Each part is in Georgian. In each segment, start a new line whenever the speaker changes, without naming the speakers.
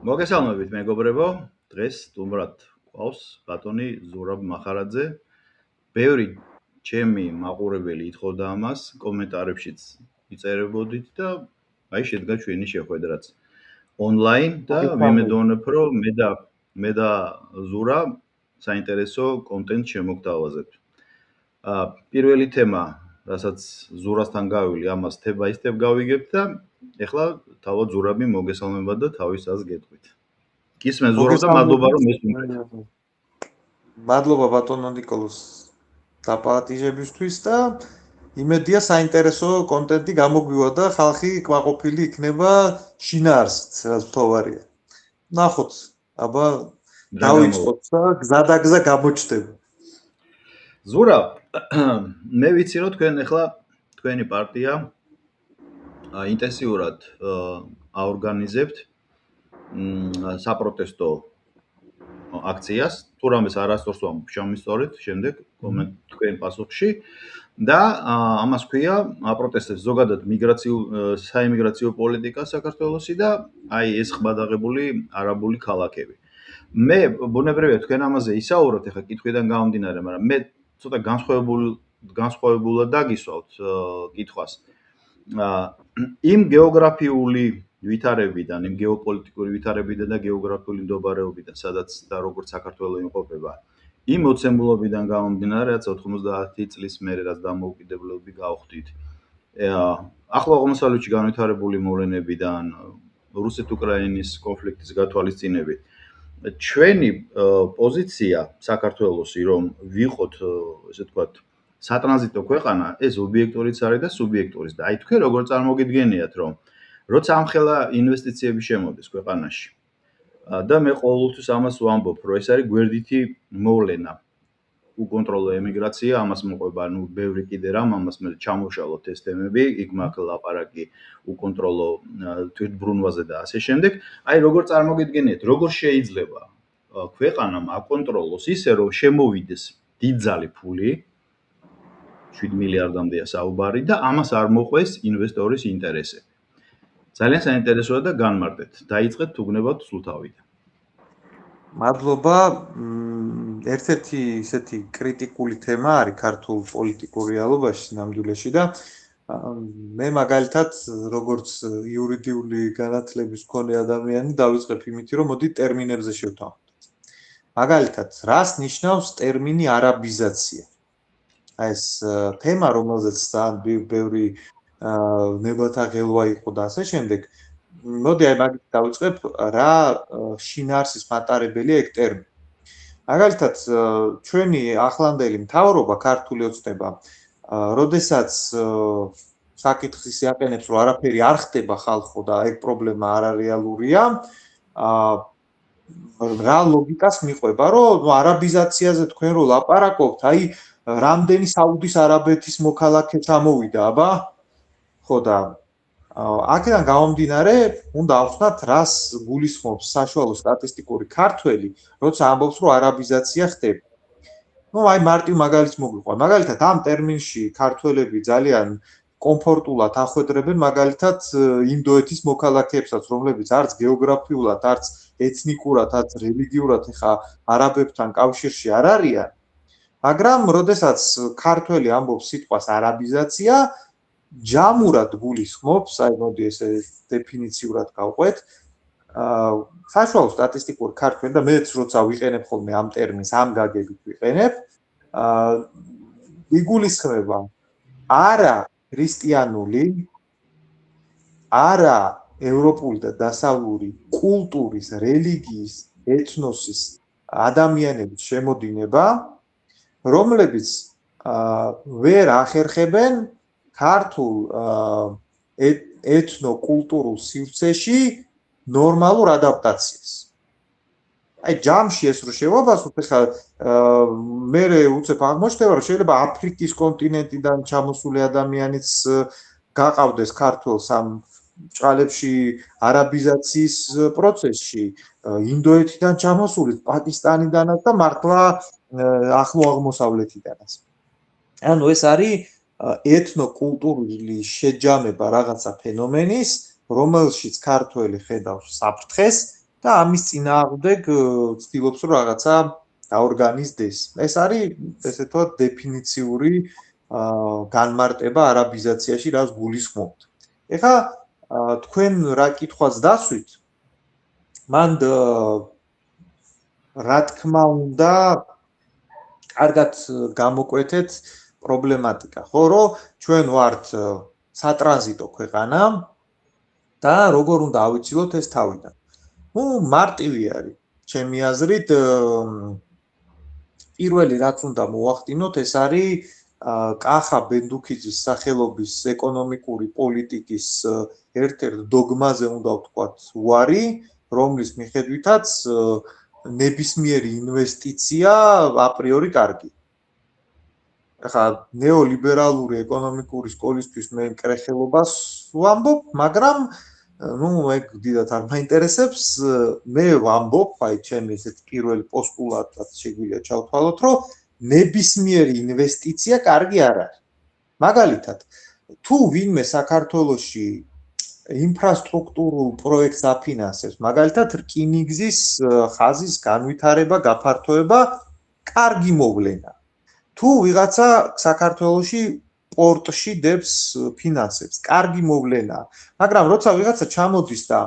მოგესალმებით მეგობრებო, დღეს სტუმრად ყავს ბატონი ზურაბ მახარაძე. ბევრი ჩემი მაყურებელი ითხოვდა ამას, კომენტარებშიც იწერებოდით და აი შედგა ჩვენი შეხვედრაც ონლაინ და ვიმედოვნებ, რომ მე და ზურა საინტერესო კონტენტ შემოგთავაზებთ. პირველი თემა, რასაც ზურასთან გავილი, ამას step-by-step გავიგებთ და ეხლა თავად ზურაბი მოგესალმება და თავის აზრს გეტყვით. გისმენთ ზურაბ და მადლობა რომ მესმენთ.
მადლობა ბატონო ნიკოლოზ დაპატიჟებისთვის და იმედია საინტერესო კონტენტი გამოგვივა და ხალხი კმაყოფილი იქნება შინაარსით, რაც თოვარია. ნახოთ, აბა დავიწყოთ და გზადაგზა გამოჩნდება.
ზურაბ, მე ვიცი რომ თქვენ ახლა თქვენი პარტია ინტენსიურად აორგანიზებთ საპროტესტო აქციას, თუ რამეს არასდროს ვამბობ, შემისწორეთ შემდეგ თქვენ პასუხში და ამას ქვია აპროტესტებს ზოგადად საიმიგრაციო პოლიტიკა საქართველოსი და აი ეს ხმადაღებული არაბული ქალაქები. მე ბუნებრივია თქვენ ამაზე ისაუბროთ ახლა კითხვიდან გამომდინარე, მაგრამ მე ცოტა განსხვავებულად დაგისვავთ კითხვას. იმ გეოგრაფიული ვითარებიდან, იმ გეოპოლიტიკური ვითარებიდან და გეოგრაფიული მდგომარეობიდან, სადაც და როგორც საქართველო იმყოფება, იმ მოცემულობიდან გამომდინარე, რაც 90 წლის მერე რაც დამოუკიდებლობები გავხდით. ახლო აღმოსავლეთში განვითარებული მოვლენებიდან, რუსეთ-უკრაინის კონფლიქტის გათვალისწინებით, ჩვენი პოზიცია საქართველოსი, რომ ვიყოთ, ესე ვთქვათ, სატრანზიტო ქვეყანა, ეს ობიექტურიც არის და სუბიექტურიც. და აი თქვენ როგორ წარმოგიდგენიათ, რომ როცა ამხელა ინვესტიციები შემოდის ქვეყანაში და მე ყოველთვის ამას ვამბობ, რომ ეს არის გვერდითი მოვლენა. უკონტროლო ემიგრაცია, ამას მოყვება, ბევრი კიდე რამ, ამას მე ჩამოვშალოთ ეს თემები, იქ მაქვს ლაპარაკი უკონტროლო თვითბრუნვაზე და ასე შემდეგ. აი როგორ წარმოგიდგენიათ, როგორ შეიძლება ქვეყანამ აკონტროლოს ისე, რომ შემოვიდეს დიდძალი ფული 7 მილიარდამდეა საუბარი და ამას არ მოყვეს ინვესტორის ინტერესები. ძალიან საინტერესოა და განმარტეთ. დაიწყეთ თუ გნებავთ სულ თავიდან.
მადლობა. ერთ-ერთი ისეთი კრიტიკული თემა არის ქართულ პოლიტიკურ რეალობაში ნამდვილეში და მე მაგალითად როგორც იურიდიული განათლების მქონე ადამიანი დავიწყებ იმით, რომ მოდი ტერმინებზე შევთანხმდეთ. მაგალითად, რას ნიშნავს ტერმინი არაბიზაცია? ეს თემა, რომელზეც ძალიან ბევრი ნებათა ღელვა იყო და ასე შემდეგ. მოდი აი მაგით დავიწყებ, რა შინაარსის მატარებელია ეგ ტერმინი. მაგალითად, ჩვენი ახლანდელი მთავრობა ქართული ოცნება, როდესაც საკითხის იაყენებს, რომ არაფერი არ ხდება ხალხო და ეგ პრობლემა არარეალურია, რა ლოგიკას მიყვება, რომ არაბიზაციაზე თქვენ რო ლაპარაკობთ, აი რამდენი საუდის არაბეთის მოქალაქე ჩამოვიდა, აბა? ხო და აქედან გამომდინარე, უნდა ავხსნათ, რას გულისხმობს საშუალო სტატისტიკური ქართველი, როცა ამბობს, რომ არაბიზაცია ხდება. აი მარტივ მაგალითს მოგვიყვება. მაგალითად, ამ ტერმინში ქართველები ძალიან კომფორტულად ახვედრებენ მაგალითად ინდოეთის მოქალაქეებსაც, რომლებიც არც გეოგრაფიულად, არც ეთნიკურად, არც რელიგიურად ეხა არაბებთან კავშირში არ არიან. მაგრამ, როდესაც ქართველი ამბობს სიტყვას არაბიზაცია, ჯამურად გულისხმობს, აი მოდი ესე დეფინიციურად გავყვეთ, საშუალო სტატისტიკური ქართველი და მეც როცა ვიყენებ ხოლმე ამ ტერმინს, ამ გაგებით ვიყენებ, იგულისხმება არა ქრისტიანული, არა ევროპული და დასავლური კულტურის, რელიგიის, ეთნოსის ადამიანების შემოდინება, რომლებიც ვერ ახერხებენ ქართულ ეთნო-კულტურულ სივრცეში ნორმალურ ადაპტაციას. აი ჯამში ეს რო შევაბასოთ, ხა მე უცებ აღმოჩნდება, რომ შეიძლება აფრიკის კონტინენტიდან ჩამოსული ადამიანიც გაყავდეს ქართულს ამ ჭალებში არაბიზაციის პროცესში, ინდოეთიდან ჩამოსული, პაკისტანიდანაც და მართლა ახლო აღმოსავლეთიდანაც. ანუ ეს არის ეთნო-კულტურული შეჯამება რაღაცა ფენომენის, რომელშიც ქართველი ხედავს საფრთხეს და ამის წინააღმდეგ ცდილობს რომ რაღაცა გაორგანიზდეს. ეს არის ესე ვთქვათ დეფინიციური განმარტება არაბიზაციაში, რაც გულისხმობთ. ეხლა თქვენ რა კითხვას დასვით? მანდ რა თქმა უნდა კარგად გამოკვეთეთ პრობლემატიკა, ხო, რომ ჩვენ ვართ სატრანზიტო ქვეყანა და როგორ უნდა ავიცილოთ ეს თავიდან. ნუ მარტივი არის, ჩემი აზრით, პირველი რაც უნდა მოახდინოთ, ეს არის კახა ბენდუქიძის სახელობის ეკონომიკური პოლიტიკის ერთ-ერთ დოგმაზე უნდა ვთქვათ უარი, რომლის მიხედვითაც ნებისმიერი ინვესტიცია აპრიორი კარგი. ახლა ნეოლიბერალური ეკონომიკური სკოლისთვის მე კრეხელობას ვამბობ, მაგრამ ნუ ეგ დიდათ არ მაინტერესებს, მე ვამბობ, აი ჩემი ესეთ პირველი პოსტულატად შეგვიძლია ჩავთვალოთ, რომ ნებისმიერი ინვესტიცია კარგი არ არის. მაგალითად, თუ ვინმე საქართველოში ინფრასტრუქტურულ პროექტს აფინანსებს, მაგალითად რკინიგზის ხაზის განვითარება, გაფართოება, კარგი მოვლენა. თუ ვიღაცა საქართველოში პორტში დებს ფინანსებს, კარგი მოვლენაა. მაგრამ როცა ვიღაცა ჩამოდის და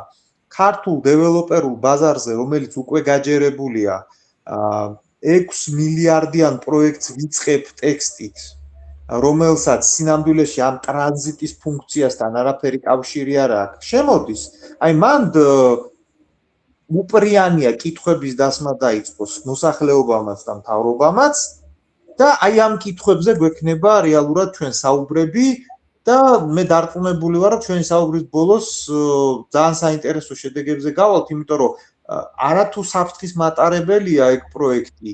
ქართულ დეველოპერულ ბაზარზე, რომელიც უკვე გაჯერებულია, 6 მილიარდიან პროექტს ვიწყებ ტექსტით, რომელსაც სინამდვილეში ამ ტრანზიტის ფუნქციასთან არაფერი კავშირი არ აქვს, შემოდის. აი მანდ უპრიანია კითხვების დასმა დაიწყოს მოსახლეობამაც და მთავრობამაც და აი ამ კითხვებზე გვექნება რეალურად ჩვენ საუბრები და მე დარწმუნებული ვარ, რომ ჩვენი საუბრის ბოლოს ძალიან საინტერესო შედეგებზე გავალთ, იმიტომ რომ არათუ საფრთხის მატარებელია ეგ პროექტი.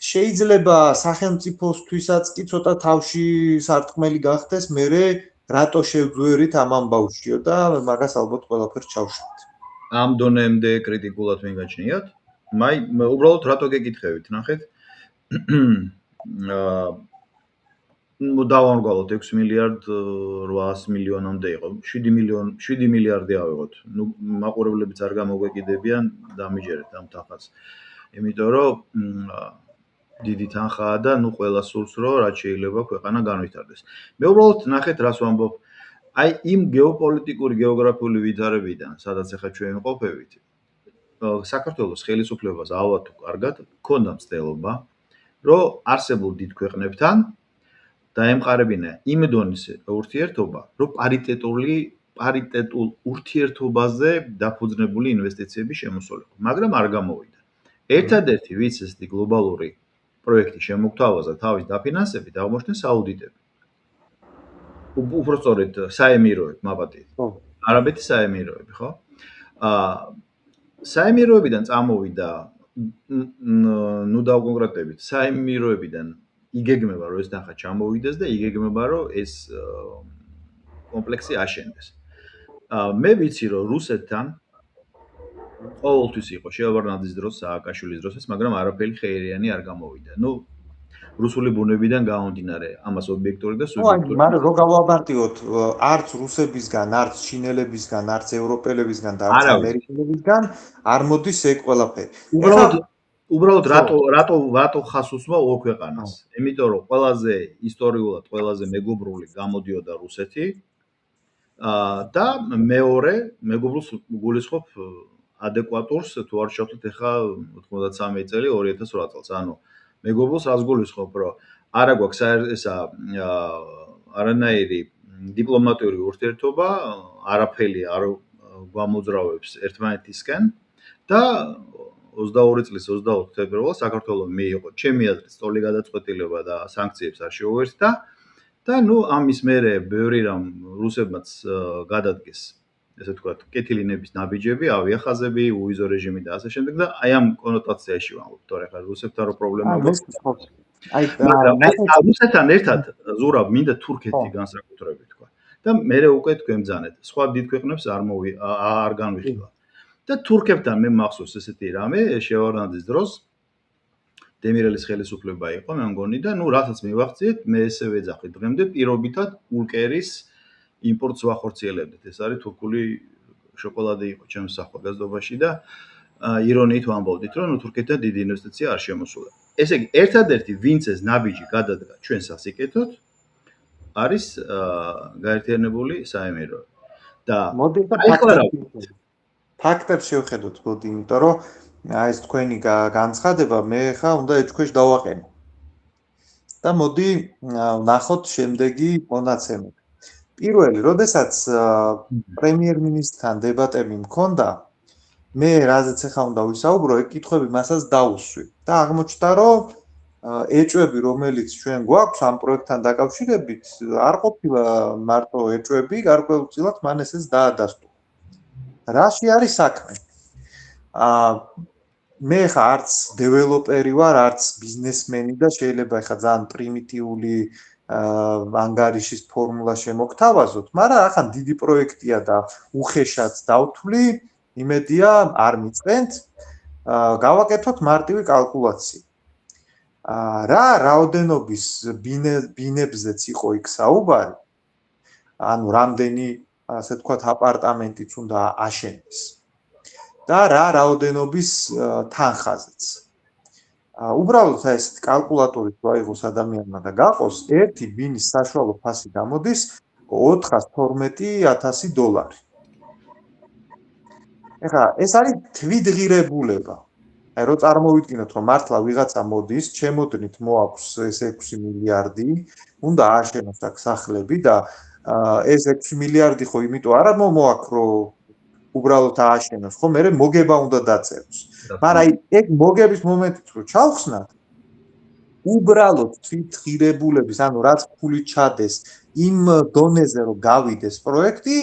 შეიძლება სახელმწიფოსთვისაც კი ცოტა თავში სარტყმელი გახდეს, მერე რატო შევძვერით ამ ამბავშიო და მაგას ალბათ ყველაფერს ჩავშვით.
ამ დონემდე კრიტიკულად ვინ გაჩნიათ? მაი უბრალოდ რატო გეკითხებით, ნახეთ. დავამრგვალოთ 6 მილიარდ 800 მილიონამდე იყო. 7 მილიარდი ავიღოთ. ნუ მაყურებლებიც არ გამოგვეკიდებიან, დამიჯერეთ ამ თანხას. იმიტომ რომ დიდი თანხაა და ნუ ყველა სურს რომ რაც შეიძლება ქვეყანა განვითარდეს. მე უბრალოდ ნახეთ რას ვამბობ. აი იმ გეოპოლიტიკური გეოგრაფიული ვითარებიდან, სადაც ახლა ჩვენ ვიმყოფებით, საქართველოს ხელისუფლებას ალბათ თუ კარგად ქონდა მცდელობა, რომ არსებულ დიდ ქვეყნებთან დაემყარებინა იმ დონის ურთიერთობა, რომ პარიტეტულ ურთიერთობაზე დაფუძნებული ინვესტიციები შემოსულიყო, მაგრამ არ გამოვიდა. ერთადერთი ვინც ესეთი გლობალური პროექტი შემოგთავაზა თავის დაფინანსებით, აღმოჩნდა საუდიტები. უფრო სწორედ საემიროები, მაპატიეთ. არაბეთის საემიროები, ხო? საემიროებიდან წამოვიდა, ნუ დავკონკრეტებით, საემიროებიდან იგეგმება, რომ ეს თანხა ჩამოვიდეს და იგეგმება, რომ ეს კომპლექსი აშენდეს. მე ვიცი, რომ რუსეთთან ყოველთვის იყო შეავარნაძის დროს, სააკაშვილის დროსაც, მაგრამ არაფერი ხეირიანი არ გამოვიდა. ნუ რუსული ბუნებიდან გამომდინარე, ამას ობიექტური და
სუბიექტური. მაგრამ რო გავაბარტიოთ, არც რუსებისგან, არც ჩინელებისგან, არც ევროპელებისგან და არც ამერიკელებისგან არ მოდის ეგ ყველაფერი.
უბრალოდ რატო ხას უსვა ორ ქვეყანას? იმიტომ რომ ყველაზე ისტორიულად ყველაზე მეგობრული გამოდიოდა რუსეთი და მეორე მეგობრულს გულისხმობ ადეკვატურს თუ არ შევხვდით ახლა 93 წელი 2008 წელს. ანუ მეგობრულს რას გულისხმობ, რომ არა გვაქვს ესა არანაირი დიპლომატიური ურთიერთობა, არაფერი არ გამოძრავებს ერთმანეთისკენ და 22 წლის 24 თებერვალს საქართველოს მიიღო ჩემი აზრით სტოლი გადაწყვეტილება და სანქციებს არ შეუერთდა და ნუ ამის მერე ბევრი რამ რუსებმაც გადადგეს, ესე ვთქვათ, კეთილინების ნაბიჯები, ავიახაზები, უვიზო რეჟიმი და ასე შემდეგ და აი ამ კონოტაციაში ვამბობ, თორე ხა რუსებთან რო პრობლემა გვაქვს. აი რუსეთთან ერთად ზურაბ მინდა თურქეთი განსაკუთრებით თქვა. და მერე უკვე თქვენბძანეთ, სხვა დიდ ქვეყნებს არ განვიხილავ. და თურქებთან მე მახსოვს ესეთი რამე შეავარნაძის დროს დემირელის ხელისუფლება იყო, მე მგონი და ნუ რასაც მივახციეთ, მე ესე ვეძახით დღემდე პირობითად ულკერის იმპორტს ვახორციელებდით. ეს არის თურქული შოკოლადი იყო ჩემს ახალგაზრდობაში და ირონიით ვამბობდით, რომ თურქეთთან დიდი ინვესტიცია არ შემოსულა. ესე იგი, ერთადერთი ვინც ეს ნაბიჯი გადადგა ჩვენ სასიკეთოდ, არის გაერთიანებული საემიროები. და
მოდი და
აი ახლა რა
ფაქტებს შევხედოთ, მოდი, იმიტომ რომ ეს თქვენი განცხადება მე ხა უნდა ეჭქვეშ დავაყენო. და მოდი ნახოთ შემდეგი მონაცემები. პირველი, როდესაც პრემიერ-მინისტრთან დებატები მქონდა, მე რაზეც ახლა უნდა ვისაუბრო, ეგ კითხვები მასაც დაუსვი. და აღმოჩნდა, რომ ეჭვები, რომელიც ჩვენ გვაქვს ამ პროექტთან დაკავშირებით, არ ყოფილა მარტო ეჭვები, გარკვეულწილად მან ესეც დაადასტურა. რაში არის საქმე? მე ხა არც დეველოპერი ვარ, არც ბიზნესმენი და შეიძლება ხა ძალიან პრიმიტიული ანგარიშის ფორმულა შემოგთავაზოთ, მაგრამ ახლა დიდი პროექტია და უხეშად დავთვლი, იმედია არ მიწყენთ, გავაკეთოთ მარტივი კალკულაცია. რა რაოდენობის ბინებზეც იყო იქ საუბარი, ანუ რამდენი, ასე თქვათ, აპარტამენტიც უნდა აშენდეს. და რა რაოდენობის თანხაზეც. უბრალოდ ეს კალკულატორით ვაიღოს ადამიანმა და გაყოს, ერთი ბინის საშუალო ფასი გამოდის $412,000. ეხლა ეს არის თვითღირებულება. აი რო წარმოვიდგინოთ, რომ მართლა ვიღაცა მოდის, ჩემოდნით მოაქვს ეს 6 მილიარდი, უნდა ააშენოს აქ სახლები და ეს 6 მილიარდი ხო იმიტომ არა მოაქვს, რომ უბრალოდ ააშენოს, ხო, მე მოგება უნდა დაწეროს. მაგრამ ეგ მოგების მომენტით რო ჩავხსნათ, უბრალოდ თვითღირებულების, ანუ რაც ფული ჩადეს იმ დონეზე რომ გავიდეს პროექტი,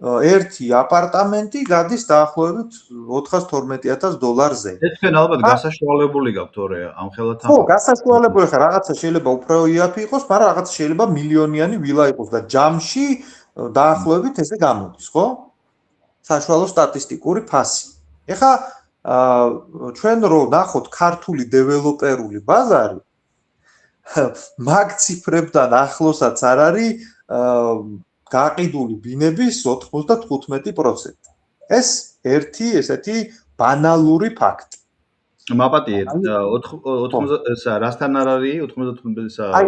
ერთი აპარტამენტი გადის დაახლოებით $412,000-ზე.
ეს თქვენ ალბათ გასაშუალებული გაქვთ თორე ამ ხელათ
ხო, გასაშუალებული ხარ, რაღაცა შეიძლება უფრო იაფი იყოს, მაგრამ რაღაცა შეიძლება მილიონიანი ვილა იყოს და ჯამში დაახლოებით ესე გამოდის, ხო? საშუალო სტატისტიკური ფასი. ეხლა ჩვენ რო ნახოთ ქართული დეველოპერული ბაზარი, მაგ ციფრებთან ახლოსაც არ არის გაყიდული ბინების 95%. ეს ერთი ესეთი ბანალური ფაქტი.
მაპატიეთ, 80 რასთან არ არის 95-ისა?
აი,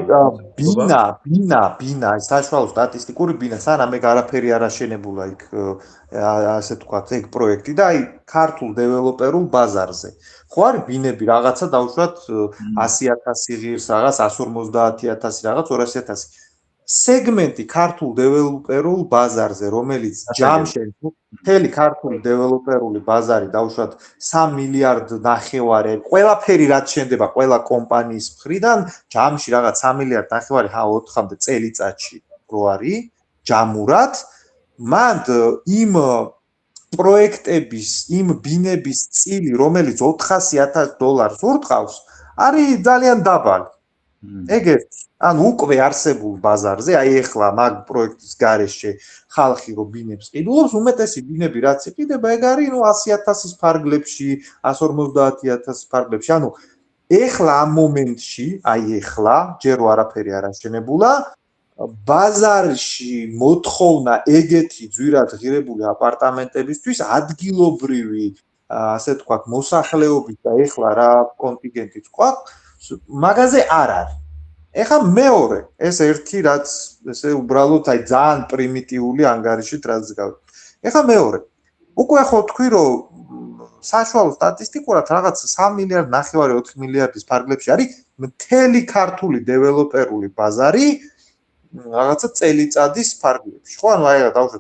ბინა, საშუალო სტატისტიკური ბინა, სანამ ეგ არაფერი არ აშენებულა იქ, ასე თქვათ, ეგ პროექტი და აი, ქართულ დეველოპერულ ბაზარზე. ხო არის ბინები რაღაცა დავუშვათ 100,000 ღირს, რაღაც 150,000, რაღაც 200,000. სეგმენტი ქართულ დეველოპერულ ბაზარზე, რომელიც ჯამში მთელი ქართული დეველოპერული ბაზარი დავუშვათ 3 მილიარდ ნახევარი, ყველაფერი რაც შენდება ყველა კომპანიის მხრიდან, ჯამში რაღაც 3 მილიარდ ნახევარი 4-მდე წელიწადში რო არის ჯამურად, მან იმ პროექტების, იმ ბინების წილი, რომელიც $400,000 ურტყავს, არის ძალიან დაბალი. ეგ ერთი. ანუ უკვე არსებულ ბაზარზე, აი ეხლა მაგ პროექტის გარეშე ხალხი რო ბინებს ყიდულობს, უმეტესი ბინები რაც იყიდება, ეგ არის 100,000-ის ფარგლებში, 150,000-ის ფარგლებში. ანუ ეხლა ამ მომენტში, აი ეხლა, ჯერ არაფერი არ აშენებულა, ბაზარში მოთხოვნა ეგეთი ძვირად ღირებული აპარტამენტებისთვის ადგილობრივი, ასე თქვათ, მოსახლეობის და ეხლა რა კონტინგენტიც ყავს, მაგაზე არ არის. ეხლა მეორე, ეს ერთი რაც ესე უბრალოდ აი ძალიან პრიმიტიული ანგარიშით რაც გავი. ეხლა მეორე. უკვე ხო თქვი რომ საშუალო სტატისტიკურად რაღაც 3 მილიარდ ნახევარი 4 მილიარდის ფარგლებში არის მთელი ქართული დეველოპერული ბაზარი რაღაცა წელიწადის ფარგლებში. ხო, ანუ აი დავუშვათ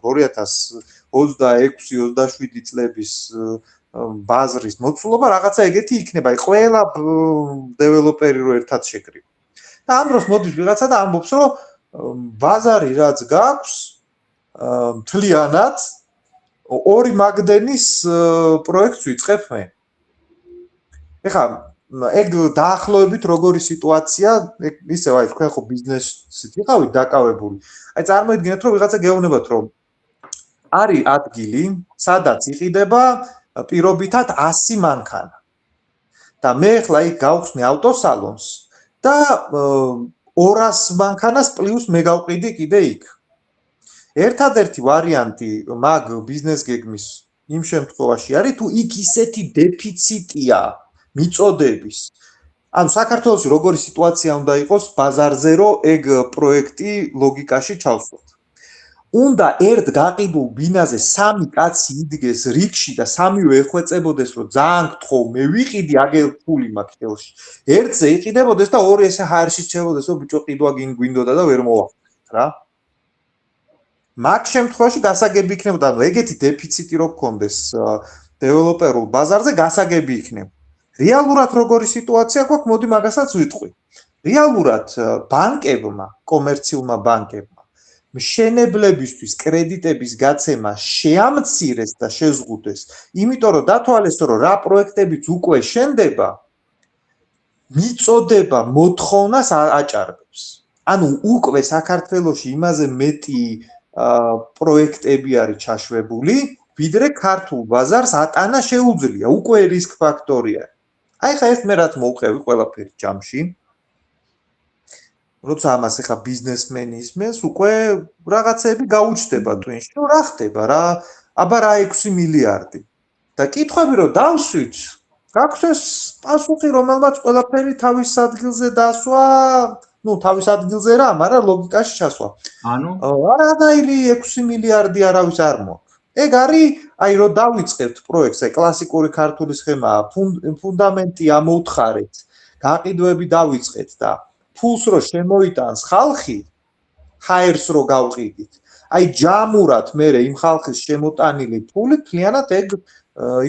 2026-27 წლების ბაზრის მოცულობა რაღაცა ეგეთი იქნება. აი ყველა დეველოპერი რო ერთად შეკრიბა. და ამ დროს მოდის ვიღაცა და ამბობს, რომ ბაზარი რაც გაქვს, მთლიანად 2 მაგდენის პროექტს ვიწყებ მე. ეხლა ეგ დაახლოებით როგორი სიტუაცია, ეგ ისევ აი თქვენ ხო ბიზნესით იყავით დაკავებული. აი წარმოიდგინეთ, რომ ვიღაცა გეუბნებათ, რომ არის ადგილი, სადაც იყიდება პირობითად 100 მანქანა. და მე ეხლა იქ გავხსნი ავტოსალონს და 200 მანქანას პლუს მე გავყიდი კიდე იქ. ერთადერთი ვარიანტი მაგ ბიზნეს გეგმის იმ შემთხვევაში არის თუ იქ ისეთი დეფიციტია მიწოდების. ანუ საქართველოში როგორი სიტუაცია უნდა იყოს ბაზარზე, რომ ეგ პროექტი ლოგიკაში ჩავსვათ. უნდა ერთ გაყიდულ ბინაზე 3 კაცი იდგეს რიგში და 3-ვე ეხვეწებოდეს, რომ ძალიან გთხოვ, მე ვიყიდი, აგერ ფული მაქვს ხელში. ერთზე იყიდებოდეს და ორი ესე ჰაერში შეებოდეს, რომ ბიჭო ყიდვა გვინდოდა და ვერ მოვახდინეთ რა. მაგ შემთხვევაში გასაგები იქნებოდა, ანუ ეგეთი დეფიციტი რო გქონდეს დეველოპერულ ბაზარზე, გასაგები იქნებოდა. რეალურად როგორი სიტუაცია გვაქვს, მოდი მაგასაც ვიტყვი. რეალურად ბანკებმა, კომერციულმა ბანკებმა მშენებლებისთვის კრედიტების გაცემა შეამცირეს და შეზღუდეს, იმიტომ რომ დათვალეს, რომ რა პროექტებიც უკვე შენდება, მიწოდება მოთხოვნას აჭარბებს. ანუ უკვე საქართველოში იმაზე მეტი პროექტები არის ჩაშვებული, ვიდრე ქართულ ბაზარს ატანა შეუძლია, უკვე რისკ ფაქტორია. აი ხა ეს მე რაც მოვყევი ყველაფერი ჯამში. როცა ამას ახლა ბიზნესმენი ისმენს, უკვე რაღაცები გაუჩნდება ტვინში, რომ რა ხდება რა, აბა რა 6 მილიარდი. და კითხვები რომ დავსვით, გაქვს ეს პასუხი, რომელმაც ყველაფერი თავის ადგილზე დასვა, ну, თავის ადგილზე რა, მაგრამ ლოგიკაში ჩასვა.
ანუ
არანაირი 6 მილიარდი არავის არ მოაქვს. ეგ არის, აი რომ დავიწყებთ პროექტს, აი კლასიკური ქართული სქემაა, ფუნდამენტი ამოუთხარეთ, გაყიდვები დავიწყეთ და ფულს რო შემოიტანს ხალხი, ჰაერს რო გავყიდით. აი ჯამურად მე იმ ხალხის შემოტანილი ფული მთლიანად ეგ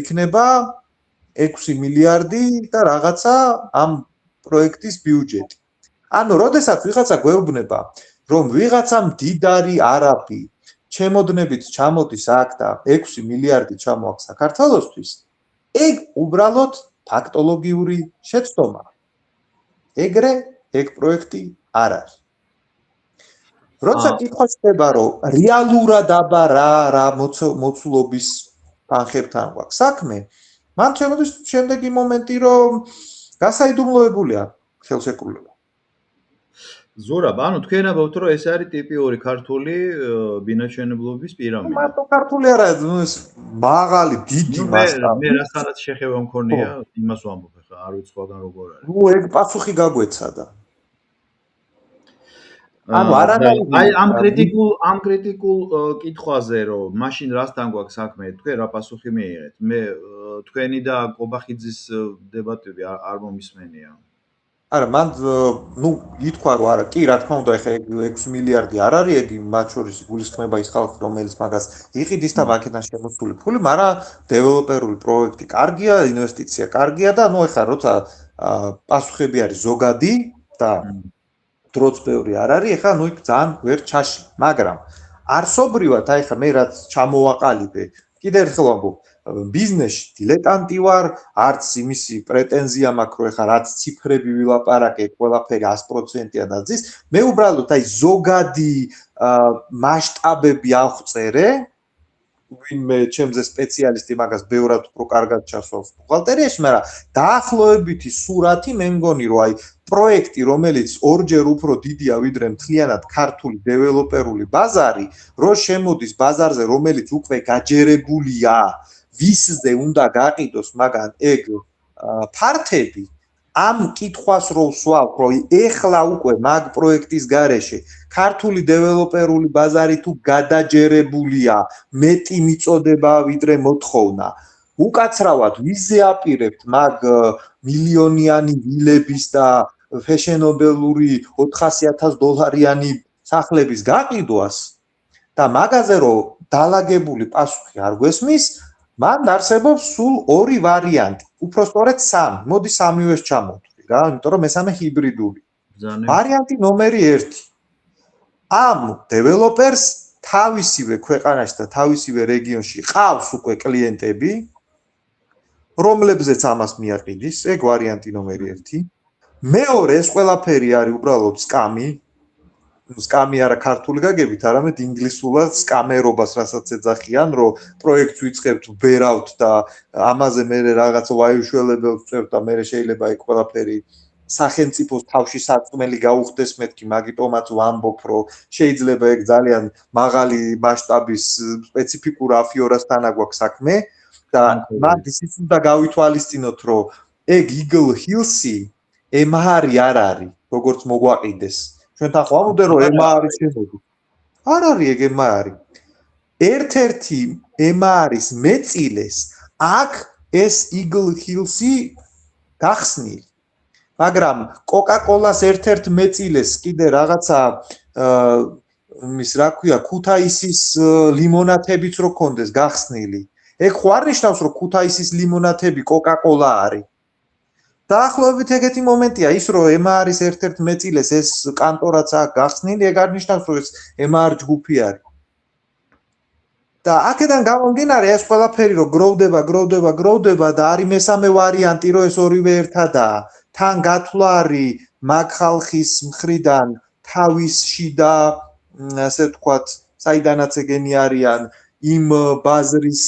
იქნება 6 მილიარდი და რაღაცა ამ პროექტის ბიუჯეტი. ანუ როდესაც ვიღაცა გვეუბნება, რომ ვიღაცა მდიდარი არაბი ჩემოდნებით ჩამოდის აქ და 6 მილიარდი ჩამოაქვს საქართველოსთვის, ეგ უბრალოდ ფაქტოლოგიური შეცდომაა. ეგრე ეგ პროექტი არ არის. როცა კითხვა ხდება, რომ რეალურად აბა რა მოცულობის თანხებთან გვაქვს საქმე, მან შემოდის შემდეგი მომენტი, რომ გასაიდუმლოებულია ხელშეკრულება.
ზურაბ, ანუ თქვენ ამბობთ, რომ ეს არის ტიპიური ქართული ბინაშენებლობის პირამიდა.
მარტო ქართული არა, ეს მაღალი, დიდი მასშტაბი.
მე რასაც შეხება მქონია, იმას ვამბობ ახლა, არ ვიცი სხვაგან როგორ არის.
ნუ ეგ პასუხი გაგვეცადა. ანუ არანაირი
აი ამ კრიტიკულ კითხვაზე, რომ მაშინ რასთან გვაქვს საქმე, თქვენ რა პასუხი მიიღეთ? მე თქვენი და კობახიძის დებატები არ მომისმენია.
არა, მან ნუ ითქვა რომ არა, კი რა თქმა უნდა, ეხა 6 მილიარდი არ არის, ეგ მათ შორის გულისხმება ის ხალხი, რომელიც მაგას იყიდის და მაკედან შემოსული ფული, მაგრამ დეველოპერული პროექტი კარგია, ინვესტიცია კარგია და ნუ ეხა როცა პასუხები არის ზოგადი და დროც ბევრი არ არის, ეხა ნუ იქ ძალიან ვერ ჩაშლი, მაგრამ არსობრივად აი ხა მე რაც ჩამოვაყალიბე, კიდევ ერთხელ ვამბობ, ბიზნესში დილეტანტი ვარ, არც იმისი პრეტენზია მაქვს, რომ ეხა რაც ციფრები ვილაპარაკე, ყველაფერი 100%-იან დაძის, მე უბრალოდ აი ზოგადი მასშტაბები ავწერე, ვინმე ჩემზე სპეციალისტი მაგას ბევრად უფრო კარგად ჩასვავს ბუღალტერიაში, მაგრამ დაახლოებითი სურათი მე მგონი, რომ აი პროექტი, რომელიც ორჯერ უფრო დიდია ვიდრე მთლიანად ქართული დეველოპერული ბაზარი, რო შემოდის ბაზარზე, რომელიც უკვე გაჯერებულია, ვისზე უნდა გაყიდოს, მაგრამ ეგ ფართები ამ კითხვას რო ვსვავ, რომ ეხლა უკვე მაგ პროექტის გარეშე ქართული დეველოპერული ბაზარი თუ გადაჯერებულია, მეტი მიწოდება ვიდრე მოთხოვნა. უკაცრავად ვიზზე აპირებთ მაგ მილიონიანი ვილების და ფეშენობელური $400,000 სახლების გაყიდვას და მაგაზე რომ დალაგებული პასუხი არ გვესმის, მან არსებობს სულ ორი ვარიანტი, უпростоრედ 3. მოდი 3-ვეს ჩამოვთვლი რა, იმიტომ რომ მესამე ჰიბრიდული. ვარიანტი ნომერი 1. ამ დეველოპერს თავისივე ქვეყანაში და თავისივე რეგიონში ყავს უკვე კლიენტები, რომლებზეც ამას მიაყიდის, ეგ ვარიანტი ნომერი 1. მეორე ეს ყველაფერი არის უბრალოდ სკამი. სკამი არა ქართული გაგებით, არამედ ინგლისურად სკამერობას რასაც ეძახიან, რომ პროექტს ვიწყებთ, ვბერავთ და ამაზე მე რაღაც ვაიუშველებელს ვწერთ და მე შეიძლება ეგ ყველაფერი სახელმწიფოს თავში საწმელი გაუხდეს მეთქი, მაგიტომაც ვამბობ, რომ შეიძლება ეგ ძალიან მაღალი მასშტაბის სპეციფიკურ აფიორასთან აგვაქვს საქმე და მათ ისიც უნდა გავითვალისწინოთ, რომ ეგ Eagle Hills-ი MR-ი არ არის, როგორც მოგვაყიდეს. ჩვენთან ხო ამოდე რომ MR-ი შემოდი. არ არის ეგ MR-ი. ერთ-ერთი MR-ის მეწილეს აქ ეს Eagle Hills-ი გახსნილი. მაგრამ Coca-Cola-ს ერთ-ერთ მეწილეს კიდე რაღაცა ის რა ქვია, ქუთაისის ლიმონათებიც რო კონდეს გახსნილი. ეგ ხო არ ნიშნავს რომ ქუთაისის ლიმონათები Coca-Cola არის. დაახლოებით ეგეთი მომენტია ის რომ MR-ის ერთ-ერთ მეწილეს ეს კანტორაც აქ გახსნილი, ეგ არ ნიშნავს რომ ეს MR ჯგუფი არის. და აქედან გამომდინარე ეს ყველაფერი რომ გროვდება და არის მესამე ვარიანტი რომ ეს ორივე ერთადაა. თან გათვლა არის მაგ ხალხის მხრიდან თავის შიდა ასე ვთქვათ, საიდანაც ეგენი არიან იმ ბაზრის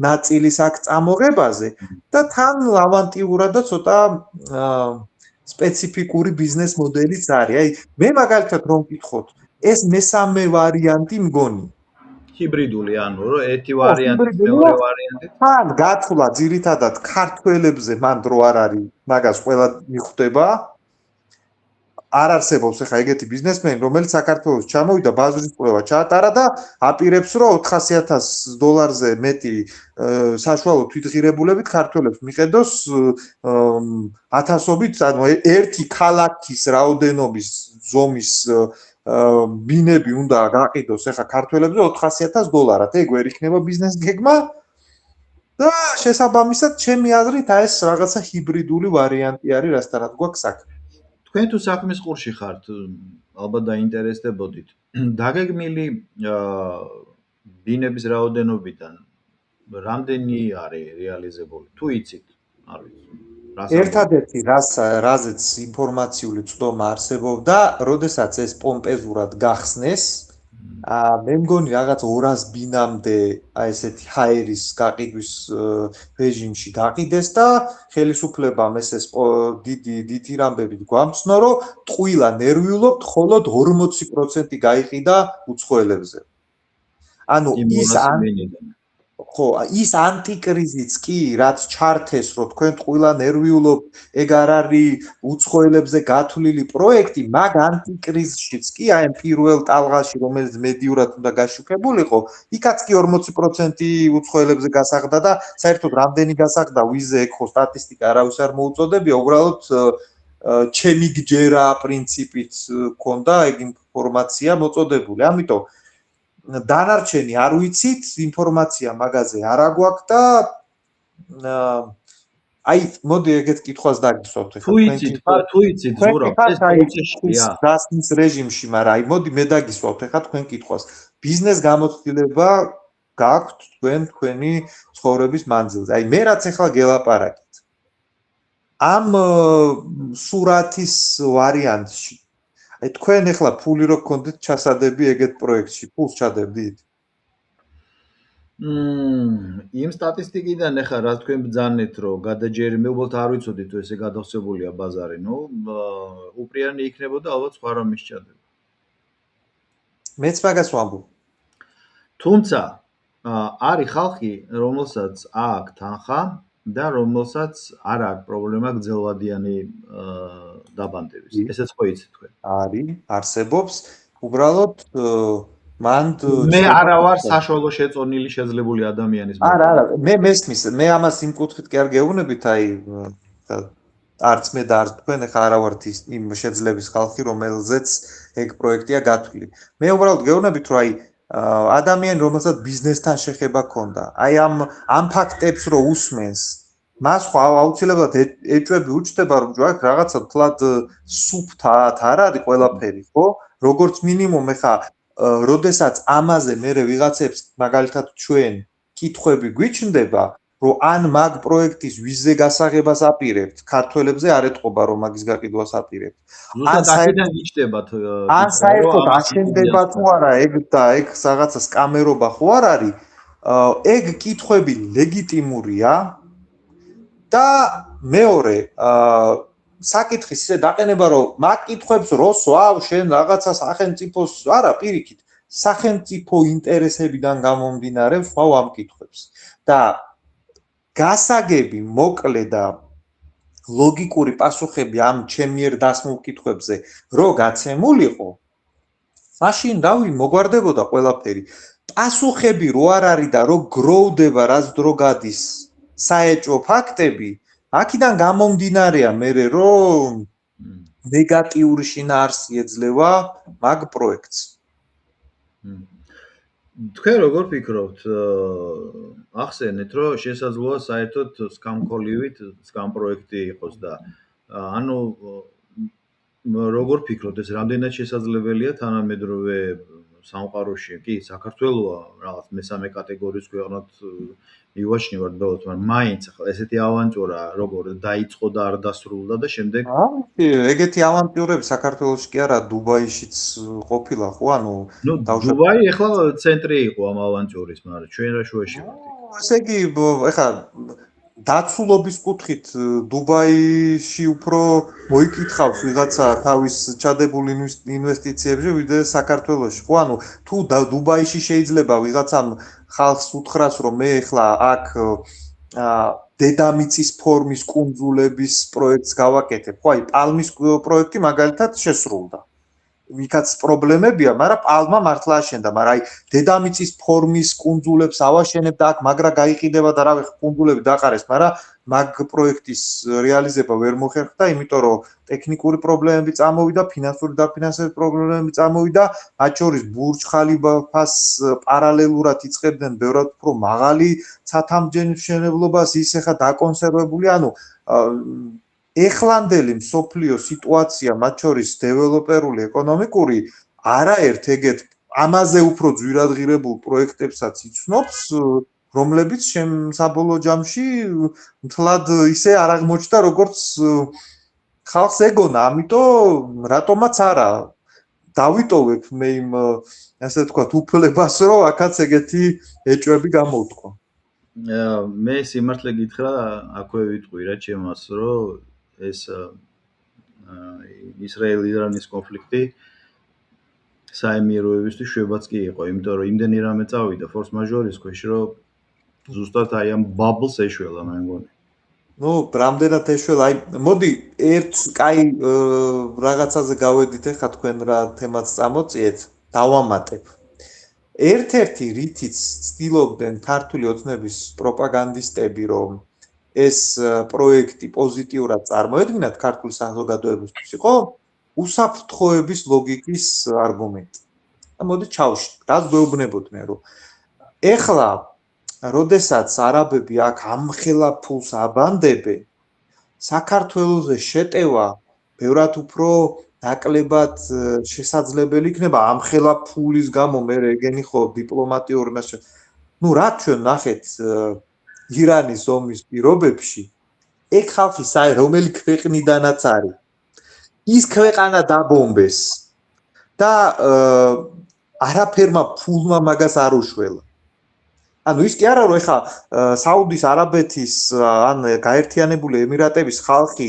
ნაწილის აქ წამოღებაზე და თან ავანტიურა და ცოტა სპეციფიკური ბიზნეს მოდელიც არის. აი, მე მაგალითად რომ ვკითხოთ, ეს მესამე ვარიანტი მგონი.
ჰიბრიდული, ანუ რომ ერთი ვარიანტი, მეორე ვარიანტი.
თან გათვლა ძირითადად ქართველებზე მან დრო არ არის, მაგას ყველა მიხვდება. არ არსებობს ახლა ეგეთი ბიზნესმენი, რომელიც საქართველოს ჩამოვიდა, ბაზრის კვლევა ჩაატარა და აპირებს, რომ $400,000-ზე მეტი საშუალო თვითღირებულებით ქართველებს მიყედოს ათასობით, ანუ ერთი ქალაქის რაოდენობის ზომის ბინები უნდა გაყიდოს ახლა ქართველებზე $400,000. ეგ ვერ იქნება ბიზნეს გეგმა და შესაბამისად ჩემი აზრით ეს რაღაცა ჰიბრიდული ვარიანტი არის, რასთანაც გვაქვს საქმე.
თქვენ თუ საქმის ყურში ხართ, ალბათ დაინტერესდებოდით. დაგეგმილი ბინების რაოდენობიდან რამდენი არის რეალიზებული? თუ იცით, არ ვიცი.
ერთადერთი რაზეც ინფორმაციული წვდომა არსებობდა, როდესაც ეს პომპეზურად გახსნეს, მე მგონი რაღაც 200 ბინამდე აი ესეთი ჰაერის გაყიდვის რეჟიმში გაყიდეს და ხელისუფლებამ ეს დიდი რამბებით გვამცნო, რომ ტყუილა ნერვიულობთ, მხოლოდ 40% გაიყიდა უცხოელებზე. ანუ ის ანტიკრიზიც კი, რაც ჩართეს, რომ თქვენ ტყუილა ნერვიულობთ, ეგ არ არის უცხოელებზე გათვლილი პროექტი, მაგ ანტიკრიზისშიც კი, აი ამ პირველ ტალღაში, რომელიც მედიურად უნდა გაშუქებულიყო, იქაც კი 40% უცხოელებზე გასაღდა და საერთოდ რამდენი გასაღდა ვიზე ეგ ხო სტატისტიკა არავის არ მოუწოდებია, უბრალოდ ჩემი გჯერა პრინციპით ქონდა ეგ ინფორმაცია მოწოდებული. ამიტომ დანარჩენი არ ვიცით, ინფორმაცია მაგაზე არ აგვაქვს და აი, მოდი ეგეთ კითხვას დაგისვათ
ახლა. თუ იცით, ზურაბ, ეს პროცესია.
გასნის რეჟიმში, მაგრამ აი, მოდი მე დაგისვათ ახლა თქვენ კითხვას. ბიზნეს გამოცდილება გაქვთ თქვენი ცხოვრების მანძილზე. აი, მე რაც ახლა გელაპარაკეთ. ამ სურათის ვარიანტში აი თქვენ ახლა ფული რო გქონდეთ ჩასადები ეგეთ პროექტში, ფულს ჩადებდით?
იმ სტატისტიკიდან ახლა რა თქვენ ბძანეთ, რომ გადაჯერი მე უბრალოდ არ ვიცოდით თუ ესე გადავსებულია ბაზარი, ნუ უპრიანი იქნებოდა ალბათ სხვა რამის ჩადება.
მეც მაგას ვამბობ.
თუმცა არის ხალხი, რომელსაც აქვს თანხა და რომელსაც არ აქვს პრობლემა გრძელვადიანი დაბანდების. ესეც ხო იცით თქვენ?
არის, არსებობს. უბრალოდ
მე არა ვარ საშუალო შეწონილი შეძლებული ადამიანის.
არა, მე მესმის, მე ამას იმ კუთხით კი არ გეუბნებით, აი არც მე და არც თქვენ ახლა არა ვართ იმ შეძლების ხალხი, რომელზეც ეგ პროექტია გათვლილი. მე უბრალოდ გეუბნებით, რომ აი ადამიანი, რომელსაც ბიზნესთან შეხება ქონდა, აი ამ ფაქტებს რო usmens, მას ხო აუცილებლად ეჭვები უჩნდება, რომ ჯერ რაღაცა თლად სუფთა არ არის ყველაფერი, ხო? როგორც მინიმუმ ახლა როდესაც ამაზე მე ვიღაცებს მაგალითად ჩვენ კითხვები გვიჩნდება, რომ ან მაგ პროექტის ვიზზე გასაღებას აპირებთ, ქართველებზე არ ეთყობა რომ მაგის გაყიდვას აპირებთ.
ან საერთოდ გიჩნდებათ,
ან საერთოდ აშენდება თუ არა, ეგ რაღაცა სკამერობა ხო არ არის? ეგ კითხვები ლეგიტიმურია და მეორე საკითხის ისე დაყენება, რომ მაგ კითხვებს რო სვავ შენ რაღაცა სახელმწიფოს, არა, პირიქით, სახელმწიფო ინტერესებიდან გამომდინარე სვავ ამ კითხვებს. და გასაგები, მოკლე და ლოგიკური პასუხები ამ ჩემი მიერ დასმულ კითხვებზე რო გაცემულიყო, მაშინ რავი, მოგვარდებოდა ყველაფერი. პასუხები რო არ არის და რო გროვდება, რაც დრო გადის საეჭვო ფაქტები, აქედან გამომდინარეა მერე რომ ნეგატიური შინაარსი ეძლევა მაგ პროექტს.
თქვენ როგორ ფიქრობთ, ახსენეთ, რომ შესაძლოა საერთოდ სკამკოლივით სკამ პროექტი იყოს და ანუ როგორ ფიქრობთ, ეს რამდენად შესაძლებელია თანამედროვე სამყაროში? კი, საქართველოა რაღაც მესამე კატეგორიის ქვეყნად მივაჩნევართ ბოლოს, მაგრამ მაინც ახლა ესეთი ავანტურა როგორ დაიწყო და არ დასრულდა და შემდეგ
ეგეთი ავანტიურები საქართველოში კი არა, დუბაიშიც ყოფილა ხო, ანუ
დუბაი ახლა ცენტრი იყო ამ ავანტურის, მაგრამ ჩვენ რა შუაში ვართ?
ესე იგი, ეხლა დაცულობის კუთხით დუბაიში უფრო მოიკითხავს ვიღაცა თავის ჩადებულ ინვესტიციებზე ვიდრე საქართველოში. ხო, ანუ თუ დუბაიში შეიძლება ვიღაცამ ხალხს უთხრას, რომ მე ეხლა აქ დედამიწის ფორმის კუნძულების პროექტს გავაკეთებ. ხო, აი პალმის პროექტი მაგალითად შესრულდა. ვიქაც პრობლემებია, მაგრამ პალმა მართლა აშენდა, მაგრამ აი დედამიწის ფორმის კუნძულებს ავაშენებ და აქ მაგრა გაიყიდება და რავი კუნძულები დაყარეს, მაგრამ მაგ პროექტის რეალიზება ვერ მოხერხდა, იმიტომ რომ ტექნიკური პრობლემები წამოვიდა, ფინანსური დაფინანსების პრობლემები წამოვიდა, მათ შორის ბურჯ ხალიფას პარალელურად იწყებდნენ ბევრად უფრო მაღალი ცათამბჯენის მშენებლობას, ის ეხა დაკონსერვებული, ანუ ეხლანდელი მსოფლიო სიტუაცია, მათ შორის დეველოპერული, ეკონომიკური, არაერთ ეგეთ ამაზე უფრო ძვირადღირებულ პროექტებსაც იცნობს, რომლებიც საბოლოო ჯამში მთლად ისე არ აღმოჩნდა, როგორც ხალხს ეგონა, ამიტომ რატომაც არა დავიტოვებ მე იმ ასე ვთქვათ უფლებას, რომ აქაც ეგეთი ეჭვები გამოვთქვა.
მე სიმართლე გითხრა, აქვე ვიტყვი რა ჩემას, რომ ეს ისრაელ-ირანის კონფლიქტი საემიროებისთვის შვებაც კი იყო, იმიტომ რომ იმდენი რამე წავიდა ფორს მაჟორის ქვეშ, რომ ზუსტად აი ამ ბაბლს ეშველა მე მგონი.
ნუ, რამდენად ეშველა, აი მოდი ერთ კაი რაღაცაზე გავედით ახლა თქვენ რა თემაც წამოწიეთ, დავამატებ. ერთ-ერთი რითიც ცდილობდნენ ქართული ოცნების პროპაგანდისტები, რომ ეს პროექტი პოზიტიურად წარმოედგინათ ქართული საზოგადოებისთვის, იყო უსაფრთხოების ლოგიკის არგუმენტი. და მოდი ჩავშლით, რაც გვეუბნებოდნენ, რომ ეხლა როდესაც არაბები აქ ამხელა ფულს აბანდებენ, საქართველოზე შეტევა ბევრად უფრო ნაკლებად შესაძლებელი იქნება ამხელა ფულის გამო, მე ეგენი ხო დიპლომატიური მასშტაბი. ნუ რა ჩვენ ნახეთ ირანის ომის პირობებში, ეგ ხალხი რომელი ქვეყნიდანაც არის, ის ქვეყანა დაბომბეს და არაფერმა ფულმა მაგას არ უშველა. ანუ ის კი არა რომ ეხა საუდის არაბეთის ან გაერთიანებული ემირატების ხალხი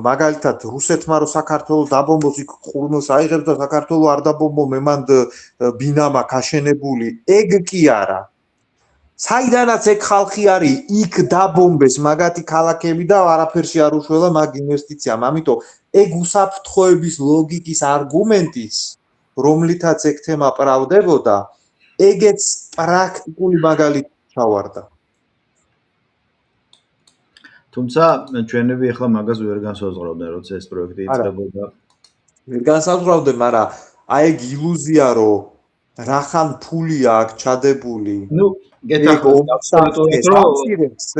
მაგალითად რუსეთმა რო საქართველოს დაბომბოს იქ ყურმოს აიღებს და საქართველოს არ დაბომბო მე მანდ ბინა მაქვს აშენებული, ეგ კი არა. საიდანაც ეგ ხალხი არის, იქ დაბომბეს მაგათი ქალაქები და არაფერში არ უშველა მაგ ინვესტიციამ. ამიტომ ეგ უსაფრთხოების ლოგიკის არგუმენტის, რომლითაც ეგ თემა პრავდებოდა, ეგეც პრაქტიკული მაგალითი ჩავარდა.
თუმცა ჩვენები ახლა მაგას ვერ განსაზღვრავდნენ, როცა ეს პროექტი იწყებოდა.
ვერ განსაზღვრავდნენ, მაგრამ აი ეგ ილუზია, რომ რახან ფულია აქ ჩადებული.
ნუ,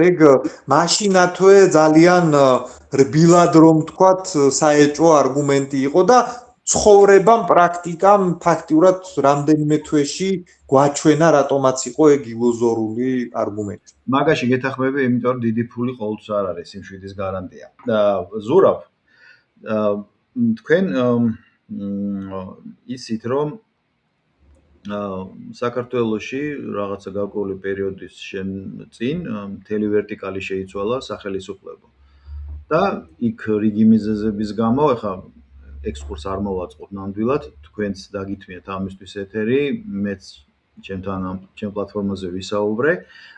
ეგ მაშინათვე ძალიან რბილად რომ თქვათ, საეჭვო არგუმენტი იყო და ცხოვრებამ პრაქტიკამ ფაქტიურად რამდენიმე თვეში გვაჩვენა რატომაც იყო ეგ ილუზორული არგუმენტი.
მაგაში გეთახმები, იმიტომ რომ დიდი ფული ყოველთვის არ არის სიმშვიდის გარანტია. ზურაბ, თქვენ იცით რომ საქართველოში რაღაცა გარკვეული პერიოდის წინ მთელი ვერტიკალი შეიცვალა სახელმწიფოებო. და იქ რიგი მიზეზების გამო ეხლა ექსკურს არ მოვაწყობ ნამდვილად, თქვენც დაგითმიათ ამისთვის ეთერი, მეც ჩემ პლატფორმაზე ვისაუბრე.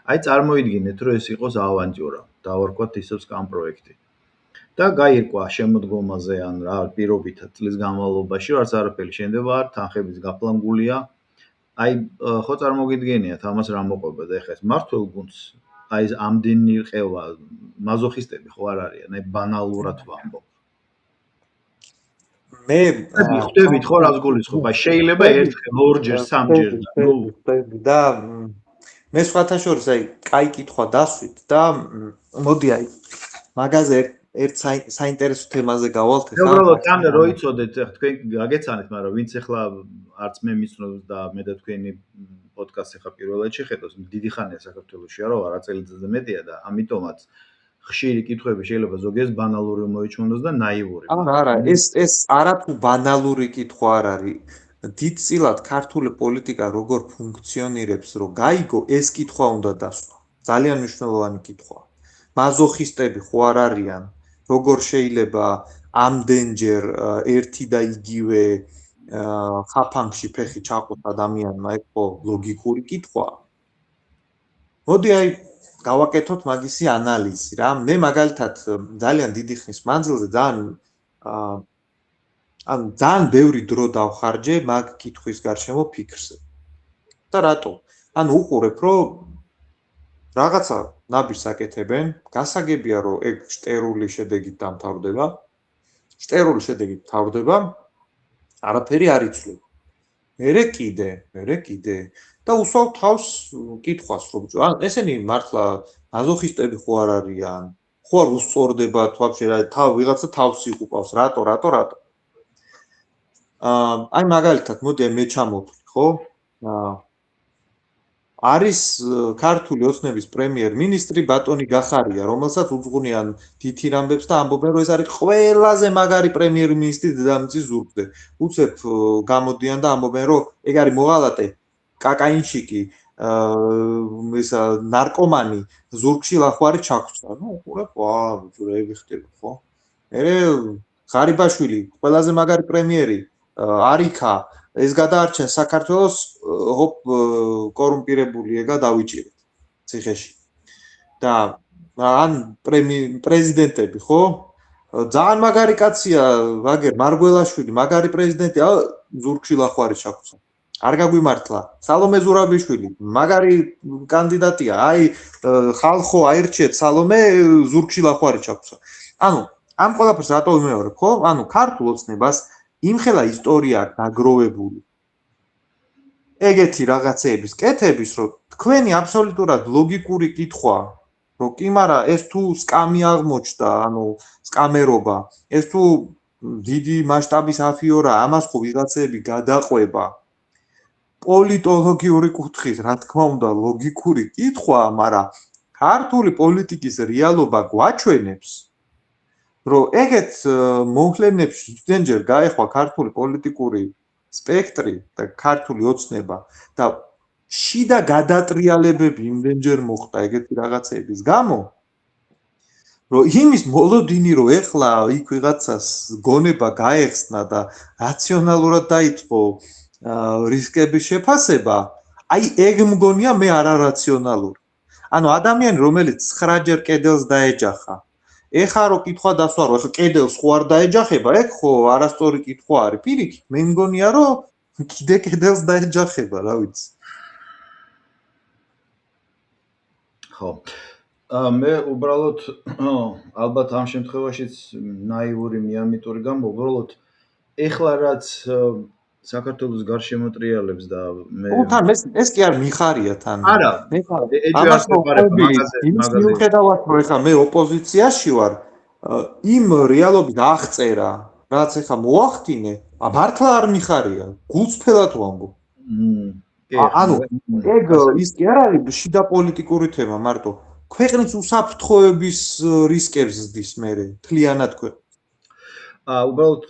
აი წარმოიდგინეთ, რომ ეს იყოს ავანტიურა, დავარქვათ ისევ სკამ პროექტი. და გაირკვა შემოდგომაზე ან რა პირობითად წლის განმავლობაში, რაც არაფერი შენდება არ თანხების გაფლანგულია. აი ხო წარმოგიდგენიათ ამას რა მოყვება და ეხლა ეს მართულ გუნდს აი ეს ამდენი ყევა მაზოხისტები ხო არ არიან, აი ბანალურად ვამბობ.
მე
ხვდებით ხო რას გულისხმობ? აი შეიძლება ერთხელ, ორჯერ, სამჯერ
და მე სხვათა შორის აი კაი კითხვა დასვით და მოდი აი მაგაზე ერთ საინტერესო თემაზე გავალთ
ახლა. უბრალოდ თან რო იცოდეთ, თქვენ გაგეცანეთ, მაგრამ ვინც ახლა არც მე მიცნობს და მე და თქვენი პოდკასტი ხა პირველად შეხედოს, დიდი ხანია საქართველოშია, რომ არა წელიწადზე მეტია და ამიტომაც ხშირი კითხვები შეიძლება ზოგიერთ ბანალური მოიჩვენოს და ნაივური.
არა, ეს არათუ ბანალური კითხვა არ არის. დიდწილად ქართული პოლიტიკა როგორ ფუნქციონირებს, რომ გაიგო, ეს კითხვა უნდა დასვა. ძალიან მნიშვნელოვანი კითხვაა. მაზოხისტები ხო არ არიან? როგორ შეიძლება ამდენჯერ ერთი და იგივე ხაფანგში ფეხი ჩაყოთ ადამიანმა, ეს ხო ლოგიკური კითხვაა. მოდი აი გავაკეთოთ მაგისი ანალიზი რა. მე მაგალითად ძალიან დიდი ხნის მანძილზე ძალიან ბევრი დრო დავხარჯე მაგ კითხვის გარშემო ფიქრზე. და რატო? ანუ უყურებ, რომ რაღაცა ნაბიჯს აკეთებენ, გასაგებია, რომ ეგ შტერული შედეგით დამთავრდება. შტერული შედეგით თავდება, არაფერი არ იცვლება. მერე კიდე და უსვავ თავს კითხვას, რომ ესენი მართლა მაზოხისტები ხო არ არიან? ხო არ უსწორდებათ ვაფშე რა ვიღაცა თავს იღუპავს, რატო? აი მაგალითად, მოდი მე ჩამოვთვლი, ხო? არის ქართული ოცნების პრემიერ-მინისტრი ბატონი გახარია, რომელსაც უძღვნიან თითი ამბებს და ამბობენ, რომ ეს არის ყველაზე მაგარი პრემიერ-მინისტრი დედამიწის ზურგზე. უცებ გამოდიან და ამბობენ, რომ ეგ არის მოღალატე, კაკაინშიკი, ეს ნარკომანი ზურგში ლახვარი ჩაგვწვა. ნუ უყურებ, ეგ ხდება, ხო? მერე ღარიბაშვილი, ყველაზე მაგარი პრემიერი არიქა ეს გადაარჩენ საქართველოს ჰოპ კორუმპირებული ეგა დავიჭირეთ ციხეში. და ან პრეზიდენტები, ხო? ძალიან მაგარი კაცია, ვაგერ მარგველაშვილი, მაგარი პრეზიდენტი, ზურგში ლახვარი ჩაგვწვა. არ გაგვიმართლა. სალომე ზურაბიშვილი, მაგარი კანდიდატია, აი ხალხო აირჩიეთ სალომე, ზურგში ლახვარი ჩაგვწვა. ანუ ამ ყველაფერს რატო ვიმეორებ, ხო? ანუ ქართულ ოცნებას იმხელა ისტორია დაგროვებული. ეგეთი რაღაცეების კეთების, რომ თქვენი აბსოლუტურად ლოგიკური კითხვა, რომ კი მარა ეს თუ სკამი აღმოჩნდა, ანუ სკამერობა, ეს თუ დიდი მასშტაბის აფიორა, ამას ხო ვიღაცები გადაყვება. პოლიტოლოგიური კუთხით, რა თქმა უნდა, ლოგიკური კითხვაა, მაგრამ ქართული პოლიტიკის რეალობა გვაჩვენებს, რომ ეგეთ მომხლენებში ძენჯერ გაეხვა ქართული პოლიტიკური სპექტრი და ქართული ოცნება და შიდა გადატრიალებები იმდენჯერ მოხდა ეგეთი რაღაცების გამო, რომ იმის მოლოდინი, რომ ეხლა იქ ვიღაცას გონება გაეხსნა და რაციონალურად დაიწყო რისკების შეფასება, აი ეგ მგონია მე არარაციონალური. ანუ ადამიანი, რომელიც 9-ჯერ კედელს დაეჯახა, ეხა რო კითხვა დასვარო, ეხა კედელს ხო არ დაეჯახება, ეგ ხო არასწორი კითხვა არის. პირიქით, მე მგონია, რომ კიდე კედელს დაეჯახება, რა ვიცი.
ხო. მე უბრალოდ ალბათ ამ შემთხვევაშიც ნაივური მიამიტური გამო, უბრალოდ ეხლა რაც საქართველოს გარშემოტრიალებს და მე
თან ეს კი არ მიხარია თან.
არა,
ამას მიუხედავად რომ ეხლა მე ოპოზიციაში ვარ, იმ რეალობით აღწერა, რაც ეხლა მოახდინე, მართლა არ მიხარია, გულწრფელად ვამბობ. ანუ ეგ ის კი არ არის შიდა პოლიტიკური თემა, მარტო ქვეყნის უსაფრთხოების რისკებს ზრდის მე თლიანად ქვეყნ.
უბრალოდ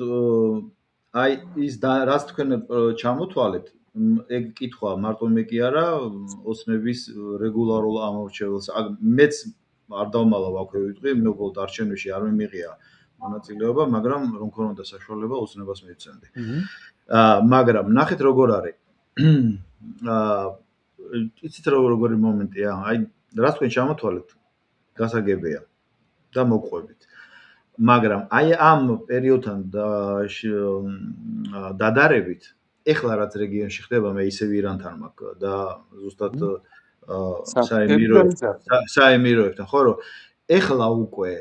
აი ის რაც თქვენ ჩამოთვალეთ, ეგ კითხვა მარტო მე კი არა, ოცნების რეგულარულ ამორჩეველს. მეც არ დავმალავ აქვე ვიტყვი, მე უბრალოდ არჩევნებში არ მიმიღია მონაწილეობა, მაგრამ რომ ქონოდა საშუალება, უცნებას მივცემდი. მაგრამ ნახეთ როგორ არის. იცით როგორი მომენტია? აი, რა თქვენ ჩამოთვალეთ, გასაგებია და მოგყვებით. მაგრამ აი ამ პერიოდთან დადარებით, ეხლა რაც რეგიონში ხდება, მე ისევ ირანთან მაქვს და ზუსტად საემიროებთან, ხო, რომ ეხლა უკვე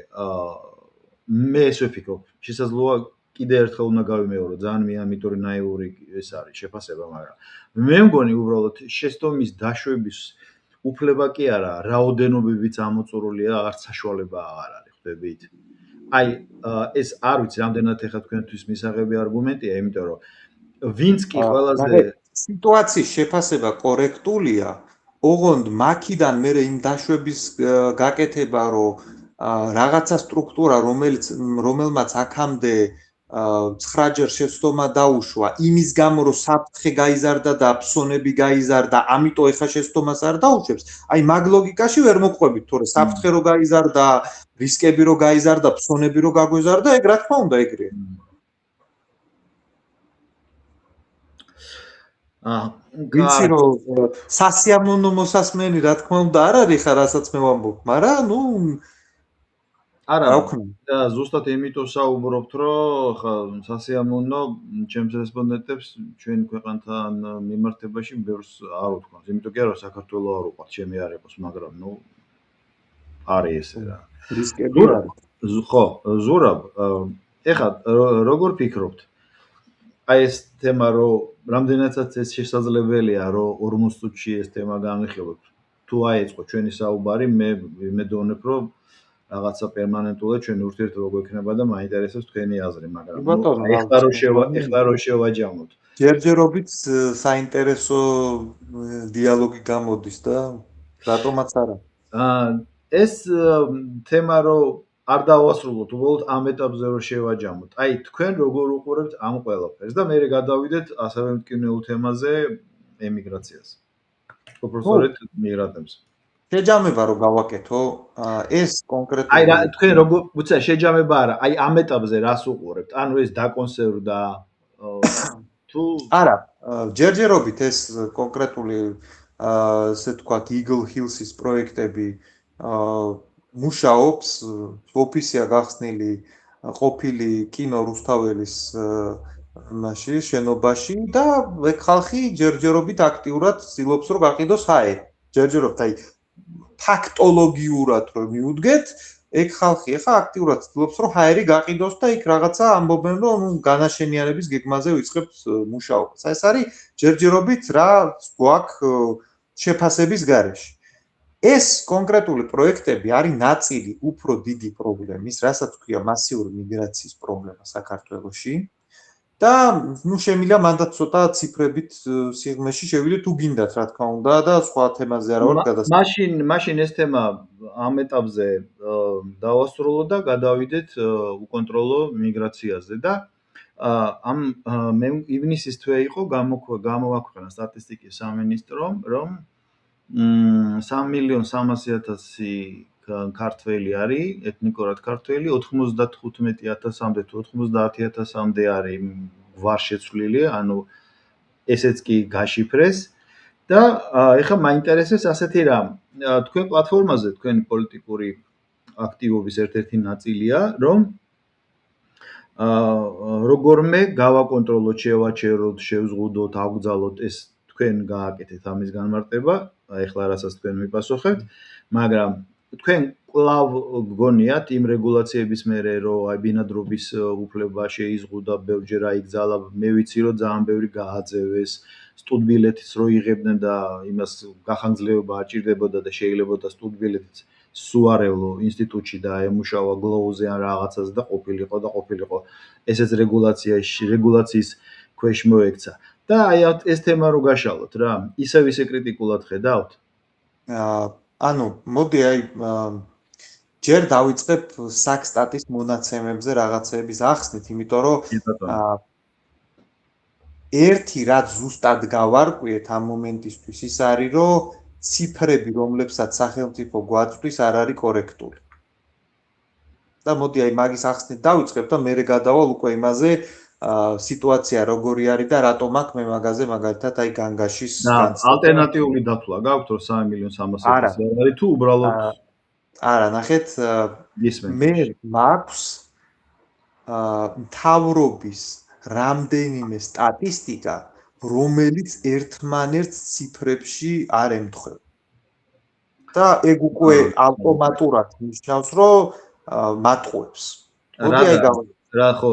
მე ეს ვფიქრობ, შესაძლოა კიდე ერთხელ უნდა გავიმეორო, ძალიან მეამიტორი ნაიური ეს არის შეფასება, მაგრამ მე მგონი უბრალოდ შეცდომის დაშვების უფლება კი არა, რაოდენობებით ამოწურულია, არც საშუალება აღარ არის, ხვდებით? აი, ეს არ ვიცი, რამდენად ეხა თქვენთვის მისაღები არგუმენტია, იმიტომ რომ ვინც კი ყველაზე
სიტუაციის შეფასება კორექტულია, ოღონდ მაქიდან მე იმ დაშვების გაკეთება, რომ რაღაცა სტრუქტურა, რომელმაც აქამდე 9-ჯერ შეცდომა დაუშვა, იმის გამო რომ საფრთხე გაიზარდა და აფსონები გაიზარდა, ამიტომ ეხა შეცდომას არ დაუშვებს. აი მაგ ლოგიკაში ვერ მოყვებით, თორე საფრთხე რო გაიზარდა, რისკები რო გაიზარდა, ფსონები რო გაგვეზარდა, ეგ რა თქმა უნდა ეგრეა. ვიცი რომ სასიამოვნო მოსასმენი რა თქმა უნდა არ არის ხა რასაც მე ვამბობ, მაგრამ ნუ
არა, ზუსტად იმიტომ საუბრობთ, რომ ხა სასიამოვნო ჩემს რესპონდენტებს ჩვენ ქვეყანთან მიმართებაში ბევრს არ უთქვამს, იმიტომ კი არა საქართველოს არ უყვართ, ჩემი არ იყოს, მაგრამ ნუ არის ესე რა.
რისკები არის.
ხო, ზურაბ, ეხლა როგორ ფიქრობთ? აი ეს თემა რომ რამდენადაც ეს შესაძლებელია რომ 40 წუთში ეს თემა გამიხილოთ. თუ აეწყო ჩვენი საუბარი, მე მედონებ რომ რაღაცა პერმანენტულად ჩვენი ურთიერთობა გვექნება და მაინტერესებს თქვენი აზრი, მაგრამ ეხლა რო შევაჯამოთ.
ჯერჯერობით საინტერესო დიალოგი გამოდის და რატომაც არა.
ეს თემა რომ არ დავასრულოთ, უბრალოდ ამ ეტაპზე რომ შევაჯამოთ. აი, თქვენ როგორ უყურებთ ამ ყველაფერს და მე გადავიდეთ ასევე მტკივნეულ თემაზე, ემიგრაციას. უბრალოდ მიგრანტებს.
შეჯამება რომ გავაკეთო, ეს კონკრეტულად
აი რა თქვენ როგორ უცა შეჯამება არა, აი ამ ეტაპზე რას უყურებთ? ანუ ეს დაკონსერვდა თუ
არა, ჯერჯერობით ეს კონკრეტული ესე ვთქვათ Eagle Hills-ის პროექტები მუშაობს, ოფისია გახსნილი ყოფილი კინო რუსთაველის მაშინ შენობაში და ეგ ხალხი ჯერჯერობით აქტიურად ცდილობს რომ გაყიდოს ჰაერი. ჯერჯერობით აი ფაქტოლოგიურად რომ მიუდგეთ, ეგ ხალხი ახლა აქტიურად ცდილობს რომ ჰაერი გაყიდოს და იქ რაღაცა ამბობენ რომ განაშენიანების გეგმაზე ვიწყებთ მუშაობას. ეს არის ჯერჯერობით რა გვაქვს შეფასების გარეშე. ეს კონკრეტული პროექტები არის ნაწილი უფრო დიდი პრობლემის, რასაც ქვია მასიური მიგრაციის პრობლემა საქართველოში. და ნუ შემიძლია მანდაც ცოტა ციფრებით სიღრმეში შევიდეთ თუ გინდათ რა თქმა უნდა და სხვა თემაზე არა ვარ
გადასწრებული. მაშინ ეს თემა ამ ეტაპზე დავასრულოთ და გადავიდეთ უკონტროლო მიგრაციაზე და ამ მე ივნისის თვე იყო გამოვაქვეყნა სტატისტიკის სამინისტრომ რომ 3.300.000 ქართველი არის, ეთნიკურად ქართველი, 95,000-მდე თუ 90,000-მდე არის ვარშეცვლილი, ანუ ესეც კი გაშიფრეს და ეხლა მაინტერესებს ასეთი რამ. თქვენ პლატფორმაზე თქვენი პოლიტიკური აქტივობის ერთ-ერთი ნაწილია, რომ როგორმე გავაკონტროლოთ, შევაჩეროთ, შევზღუდოთ, ავგზავნოთ ეს თქვენ გააკეთეთ ამის განმარტება, ეხლა რასაც თქვენ მიპასუხებთ, მაგრამ თქვენ კლავ გგონიათ იმ რეგულაციების მერე რომ აი ბინადრობის უფლება შეიზღუდა, ბევრჯერ აიგზალა, მე ვიცი რომ ძალიან ბევრი გააძევეს, სტუდბილეთიც რო იღებდნენ და იმას გახანგრძლივება აჭირდებოდა და შეიძლებოდა სტუდბილეთიც სუარევლო ინსტიტუტში და ემუშავა გლოუზე ან რაღაცაზე და ყოფილიყო. ესეც რეგულაციის ქვეშ მოექცა. და აი ეს თემა რო გაშალოთ რა, ისევ კრიტიკულად ხედავთ?
ანუ მოდი აი ჯერ დავიწყებ საქსტატის მონაცემებზე რაღაცების ახსნით, იმიტომ რომ ერთი რაც ზუსტად გავარკვიეთ ამ მომენტისთვის ის არის, რომ ციფრები, რომლებსაც სახელმწიფო გვაწვდის, არ არის კორექტული. და მოდი აი მაგის ახსნით დავიწყებ და მერე გადავალ უკვე იმაზე, სიტუაცია როგორი არის და რატომ აქ მე მაგაზე მაგალითად აი განგაშის
განცდა. ალტერნატიული დათვლა გაქვთ რომ 3.300.000 არის თუ უბრალოდ
არა, ნახეთ, მე მაქვს მთავრობის რამდენიმე სტატისტიკა, რომელიც ერთმანერთ ციფრებში არ ემთხვევა. და ეგ უკვე ავტომატურად ნიშნავს, რომ მატყუებს. მოდი აი
რა ხო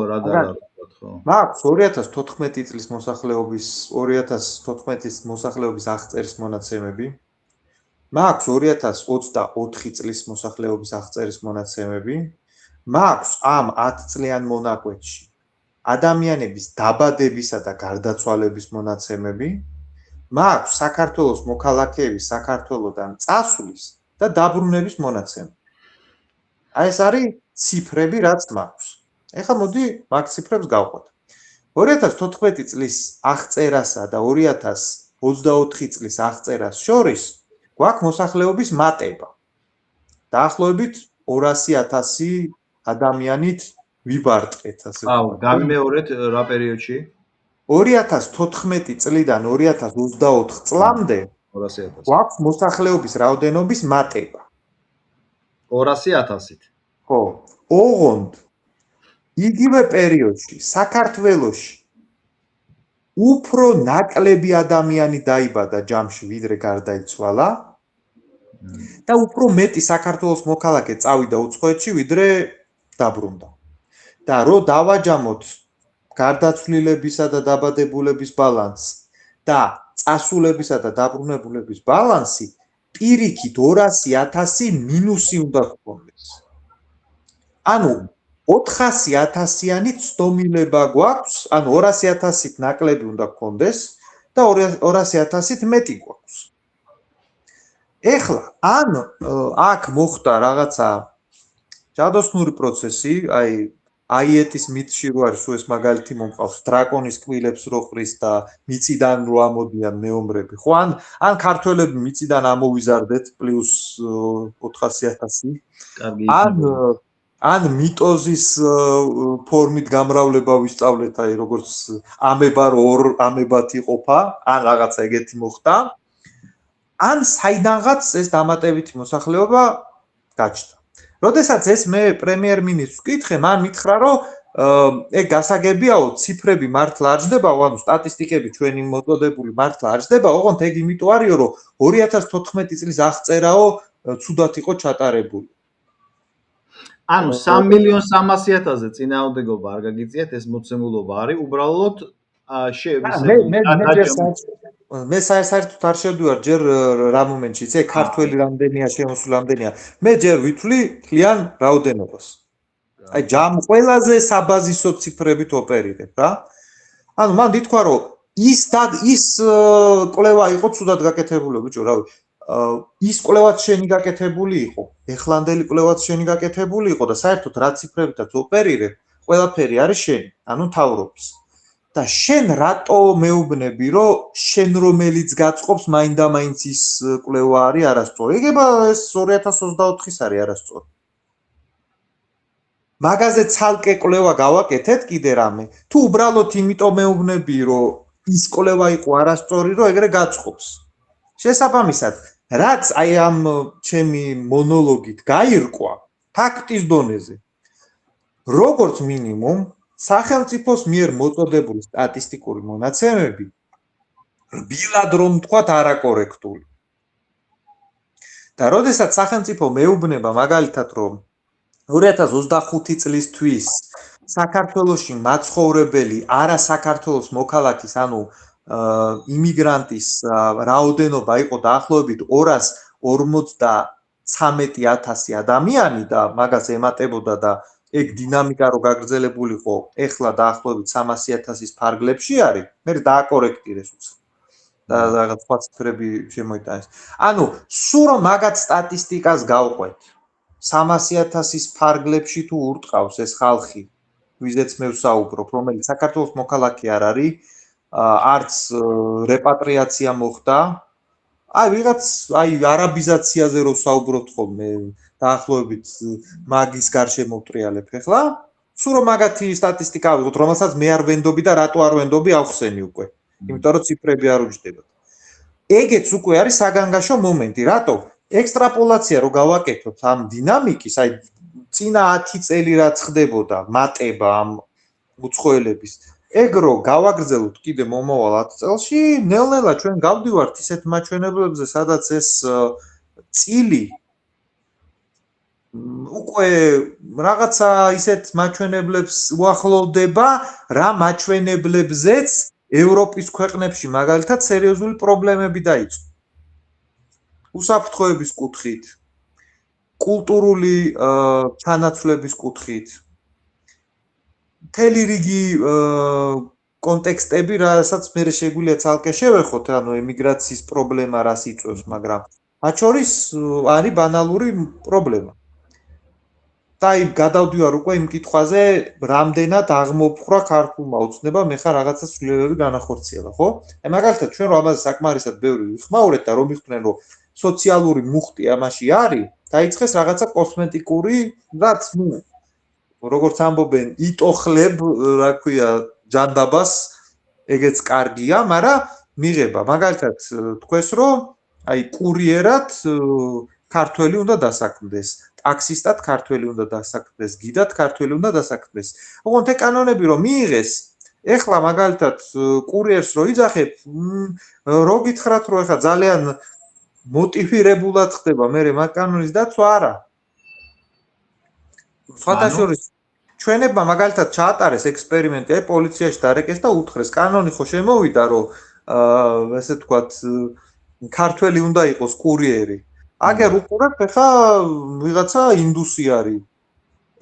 მაქვს 2014 წლის მოსახლეობის 2014 წლის მოსახლეობის აღწერის მონაცემები. მაქვს 2024 წლის მოსახლეობის აღწერის მონაცემები. მაქვს ამ 10 წლიან მონაკვეთში ადამიანების დაბადებისა და გარდაცვალების მონაცემები. მაქვს საქართველოს მოქალაქეების საქართველოდან წასვლის და დაბრუნების მონაცემები. აი ეს არის ციფრები, რაც მაქვს. ეხლა მოდი მაგ ციფრებს გავყვეთ. 2014 წლის აღწერასა და 2024 წლის აღწერას შორის გვაქვს მოსახლეობის მატება. დაახლოებით 200.000 ადამიანით ვიბარტყეთ, ასე
ვთქვათ. გამიმეორეთ რა პერიოდში?
2014 წლიდან 2024 წლამდე
200.000.
გვაქვს მოსახლეობის რაოდენობის მატება.
200.000-ით.
ხო, ოღონდ იგივე პერიოდში საქართველოში უფრო ნაკლები ადამიანი დაიბადა ჯამში, ვიდრე გარდაიცვალა და უფრო მეტი საქართველოს მოქალაქე წავიდა უცხოეთში, ვიდრე დაბრუნდა. და რო დავაჯამოთ გარდაცვლილებისა და დაბადებულების ბალანსს და წასულებისა და დაბრუნებულების ბალანსი, პირიქით 200.000 მინუსი უნდა გქონდეს. ანუ 400.000-იანი ცდომილება გვაქვს, ანუ 200.000-ით ნაკლები უნდა გქონდეს და 200.000-ით მეტი გვაქვს. ეხლა ან აქ მოხდა რაღაცა ჯადოსნური პროცესი, აი აიეტის მითში რო არის, ეს მაგალითი მომყავს, დრაკონის კბილებს რო ყრის და მიწიდან რო ამოდიან მეომრები, ხო? ან ქართველები მიწიდან ამოვიზარდეთ პლუს 400.000. ან მიტოზის ფორმით გამრავლება ვისწავლეთ, აი როგორც ამება ორ ამებად იყოფა, ან რაღაცა ეგეთი მოხდა. ან საიდანღაც ეს დამატებითი მოსახლეობა გაჩნდა. როდესაც ეს მე პრემიერ-მინისტრს ვკითხე, მან მითხრა, რომ ეგ გასაგებიაო, ციფრები მართლა არ ჯდება, ანუ სტატისტიკები ჩვენი მოწოდებული მართლა არ ჯდება, ოღონდ ეგ იმიტომ არისო, რომ 2014 წლის აღწერაო ცუდად იყო ჩატარებული.
ანუ 3.300.000-ზე წინააღმდეგობა არ გაგიწიათ, ეს მოცემულობა არის, უბრალოდ
მე საერთოდ არ შევდივარ ჯერ რა მომენტში, იცი, ქართველი რამდენია, შემოსული რამდენია. მე ჯერ ვითვლი თლიან რაოდენობას. აი ჯამ ყველაზე საბაზისო ციფრებით ოპერირებ, რა. ანუ მან თქვა, რომ ის კვლევა იყო ცუდად გაკეთებული, ბიჭო, რავი. ის კვლევაც შენი გაკეთებული იყო, ეხლანდელი კვლევაც შენი გაკეთებული იყო და საერთოდ რა ციფრებითაც ოპერირებ, ყველაფერი არის შენი, ანუ მთავრობის. და შენ რატო მეუბნები, რომ შენ რომელიც გაწყობს მაინდა-მაინც ის კვლევა არის არასწორი? ეგება ეს 2024-ის არის არასწორი. მაგაზე ცალკე კვლევა გავაკეთეთ კიდე რამე. თუ უბრალოდ იმიტომ მეუბნები, რომ ის კვლევა იყო არასწორი, რომ ეგრე გაწყობს. შესაბამისად, რაც აი ამ ჩემი მონოლოგით გაირკვა ფაქტის დონეზე. როგორც მინიმუმ სახელმწიფოს მიერ მოწოდებული სტატისტიკური მონაცემები რბილად რომ თქვათ არაკორექტული. და როდესაც სახელმწიფო მეუბნება მაგალითად რომ 2025 წლისთვის საქართველოში მაცხოვრებელი არა საქართველოს მოქალაქის, ანუ იმიგრანტის რაოდენობა იყო დაახლოებით 253.000 ადამიანი და მაგას ემატებოდა და ეგ დინამიკა რო გაგრძელებულიყო, ეხლა დაახლოებით 300.000-ის ფარგლებში არის, მე დააკორექტირეს უცებ. და რაღაც სხვა ციფრები შემოიტანეს. ანუ სულ რომ მაგათ სტატისტიკას გავყვეთ, 300.000-ის ფარგლებში თუ ურტყავს ეს ხალხი, ვიზეც მე ვსაუბრობ, რომელიც საქართველოს მოქალაქე არ არის, არც რეპატრიაცია მოხდა, ვიღაც არაბიზაციაზე რო საუბრობთ ხოლმე დაახლოებით მაგის გარშემო ვტრიალებ ახლა სულ რომ მაგათი სტატისტიკა ავიღოთ რომელსაც მე არ ვენდობი და რატო არ ვენდობი ავხსენი უკვე იმიტომ რომ ციფრები არ უჯდებათ ეგეც უკვე არის საგანგაშო მომენტი რატო ექსტრაპოლაცია რო გავაკეთოთ ამ დინამიკის წინა 10 წელი რაც ხდებოდა მატება ამ უცხოელების ეგ რო გავაგრძელოთ კიდე მომავალ 10 წელში ნელ-ნელა ჩვენ გავდივართ ისეთ მაჩვენებლებზე სადაც ეს წილი უკვე რაღაცა ისეთ მაჩვენებლებს უახლოვდება რა მაჩვენებლებზეც ევროპის ქვეყნებში მაგალითად სერიოზული პრობლემები დაიწყო უსაფრთხოების კუთხით კულტურული ჩანაცვლების კუთხით მთელი რიგი კონტექსტები, რასაც მე შეგვიძლია ცალკე შევეხოთ, ანუ ემიგრაციის პრობლემა რას იწვევს, მაგრამ მათ შორის არის ბანალური პრობლემა. და გადავდივარ უკვე იმ კითხვაზე, რამდენად აღმოფხვრა ქართულმა ოცნებამ ეხლა რაღაცა ცვლილებები განახორციელა, ხო? მაგალითად, ჩვენ რომ ამაზე საკმარისად ბევრი ვიხმაურეთ და რომ ვიხდნენ, რომ სოციალური მუხტი ამაში არის, დაიწყეს რაღაცა კოსმეტიკური, რაც როგორც ამბობენ, იტოხლებ, რა ქვია, ჯანდაბას, ეგეც კარგია, მაგრამ მიღება. მაგალითად, თქვენს რომ კურიერად ქართველი უნდა დასაქმდეს, ტაქსისტად ქართველი უნდა დასაქმდეს, გიდად ქართველი უნდა დასაქმდეს. ოღონდ ეს კანონები რომ მიიღეს, ეხლა მაგალითად კურიერს რო იძახებ, რო გითხრათ რომ ეხლა ძალიან მოტივირებულად ხდება მე მაგ კანონის დაცვა არა. ფათაშორის ჩვენებმა მაგალითად ჩაატარეს ექსპერიმენტი, პოლიციაში დარეკეს და უთხრეს, კანონი ხო შემოვიდა, რომ ესე თქვათ, ქართველი უნდა იყოს კურიერი. აგერ უყურებ, ხა ვიღაცა ინდუსი არის.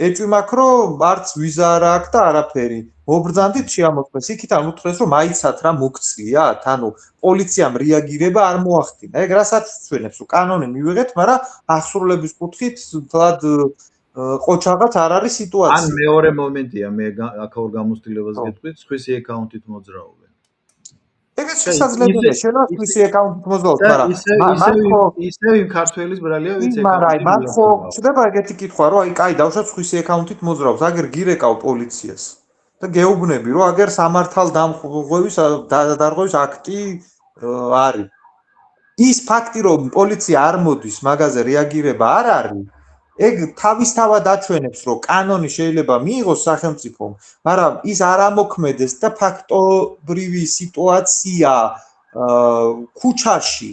ეჭვმაქ რომ არც ვიზა არ აქვს და არაფერი. მობრძანდით შეამოწმეს, იქიდან უთხრეს, რომ მაიცათ რა მოგწიათ, ანუ პოლიციამ რეაგირება არ მოახდინა. ეგ რასაც ჩვენებს, რომ კანონი მივიღეთ, მაგრამ აღსრულების კუთხით თლად ყოჩაღაც არ არის სიტუაცია.
ან მეორე მომენტია, მე აქაურ გამოცდილებას გეტყვით, სხვისი აკაუნტით მოძრაობენ.
ეგეც შესაძლებელია, შენაც სხვისი აკაუნტით მოძრაობთ,
მაგრამ ისევ იმ ქართველის ბრალია, ვინც
აკაუნტით. მაგრამ ხო ხდება ეგეთი კითხვა, რომ კაი, დავუშვათ სხვისი აკაუნტით მოძრაობს, აგერ გირეკავ პოლიციას და გეუბნები, რომ აგერ სამართალ დარღვევის აქტი არის. ის ფაქტი, რომ პოლიცია არ მოდის, მაგაზე რეაგირება არ არის. ეგ თავისთავად აჩვენებს, რომ კანონი შეიძლება მიიღოს სახელმწიფომ, მაგრამ ის არ ამოქმედეს და ფაქტობრივი სიტუაცია ქუჩაში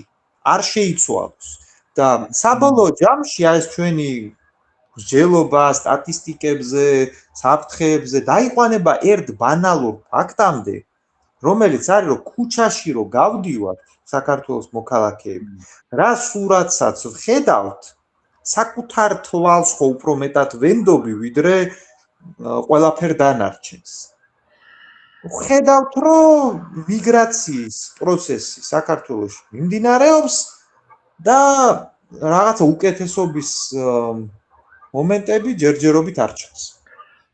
არ შეიცვალოს. და საბოლოო ჯამში ეს ჩვენი მსჯელობა სტატისტიკებზე, საფრთხეებზე დაიყვანება ერთ ბანალურ ფაქტამდე, რომელიც არის, რომ ქუჩაში რო გავდივართ საქართველოს მოქალაქეები, რა სურათსაც ვხედავთ, საკუთარ თვალს ხო უფრო მეტად ვენდობი, ვიდრე ყველაფერ დანარჩენს. ვხედავთ, რომ მიგრაციის პროცესი საქართველოში მიმდინარეობს და რაღაცა უკეთესობის მომენტები ჯერჯერობით არ ჩანს.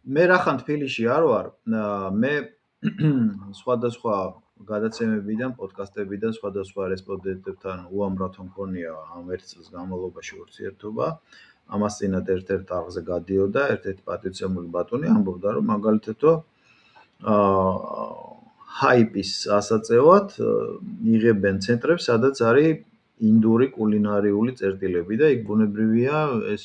მე რახან თბილისში არ ვარ, მე სხვადასხვა გადაცემებიდან, პოდკასტებიდან, სხვადასხვა რესპონდენტებთან უამრავ მქონია ამ ერთ წელს განმავლობაში ურთიერთობა. ამას წინათ ერთ-ერთ არხზე გადიოდა, ერთ-ერთი პატივცემული ბატონი ამბობდა, რომ მაგალითად ჰაიპის ასაწევად იღებენ ცენტრებს, სადაც არის ინდური კულინარიული წერტილები და იქ ბუნებრივია ეს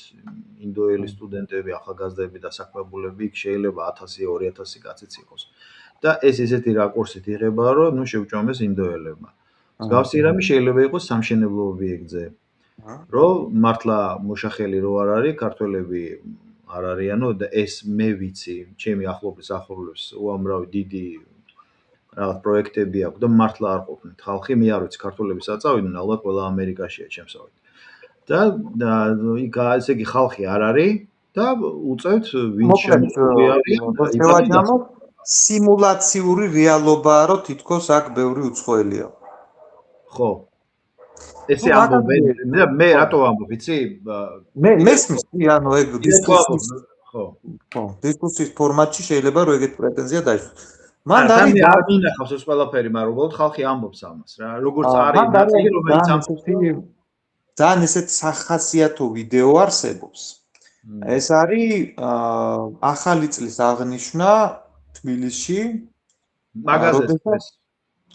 ინდოელი სტუდენტები, ახალგაზრდები და საქმებულები იქ შეიძლება 1000-2000 კაციც იყოს. და ეს ესეთი რაკურსით იღება, რომ შეუჭამეს ინდოელებმა. მსგავსი რამე შეიძლება იყოს სამშენებლო ობიექტზე. რომ მართლა მოშახელი რო არ არის, ქართველები არ არიანო და ეს მე ვიცი, ჩემი ახლობის ახლობლებს უამრავი დიდი რაღაც პროექტები აქვს და მართლა არ ყოფნით ხალხი, მე არ ვიცი, ქართველები საწავიდნენ, ალბათ ყველა ამერიკაშია ჩემსავით. და იქ ესე იგი ხალხი არ არის და უწევთ ვინ შემოწმული არის.
სიმულაციური რეალობაა, რომ თითქოს აქ ბევრი უცხოელია.
ხო. ესე ამბობენ, მე რატო ამბობ, იცი?
მე მესმის, ანუ ეგ დისკუსიის ხო. ხო, დისკუსიის ფორმატში შეიძლება რომ ეგეთ პრეტენზია დაიწყოს. მან არის
არ მინახავს ეს ყველაფერი, მაგრამ უბრალოდ ხალხი ამბობს ამას რა. Როგორც არის
მან
ნაწილი, რომელიც
ძალიან ესეთი სახასიათო ვიდეო არსებობს. ეს არის ახალი წლის აღნიშვნა თბილისში.
მაგაზეს.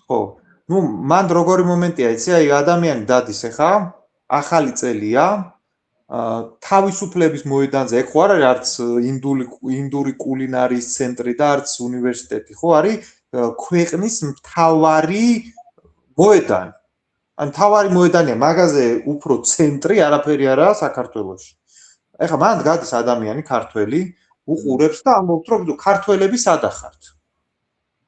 ხო. ნუ მან როგორი მომენტია, იცი, აი ადამიანი დადის ახლა, ახალი წელია, თავისუფლების მოედანზე, ეგ ხო არ არის არც ინდური კულინარიის ცენტრი და არც უნივერსიტეტი, ხო არის ქვეყნის მთავარი მოედანი. ან მთავარი მოედანია, მაგაზე უფრო ცენტრი არაფერი არაა საქართველოში. ეხლა მან გადის ადამიანი ქართველი, უყურებს და ამბობს, რომ ქართველები სადა ხართ.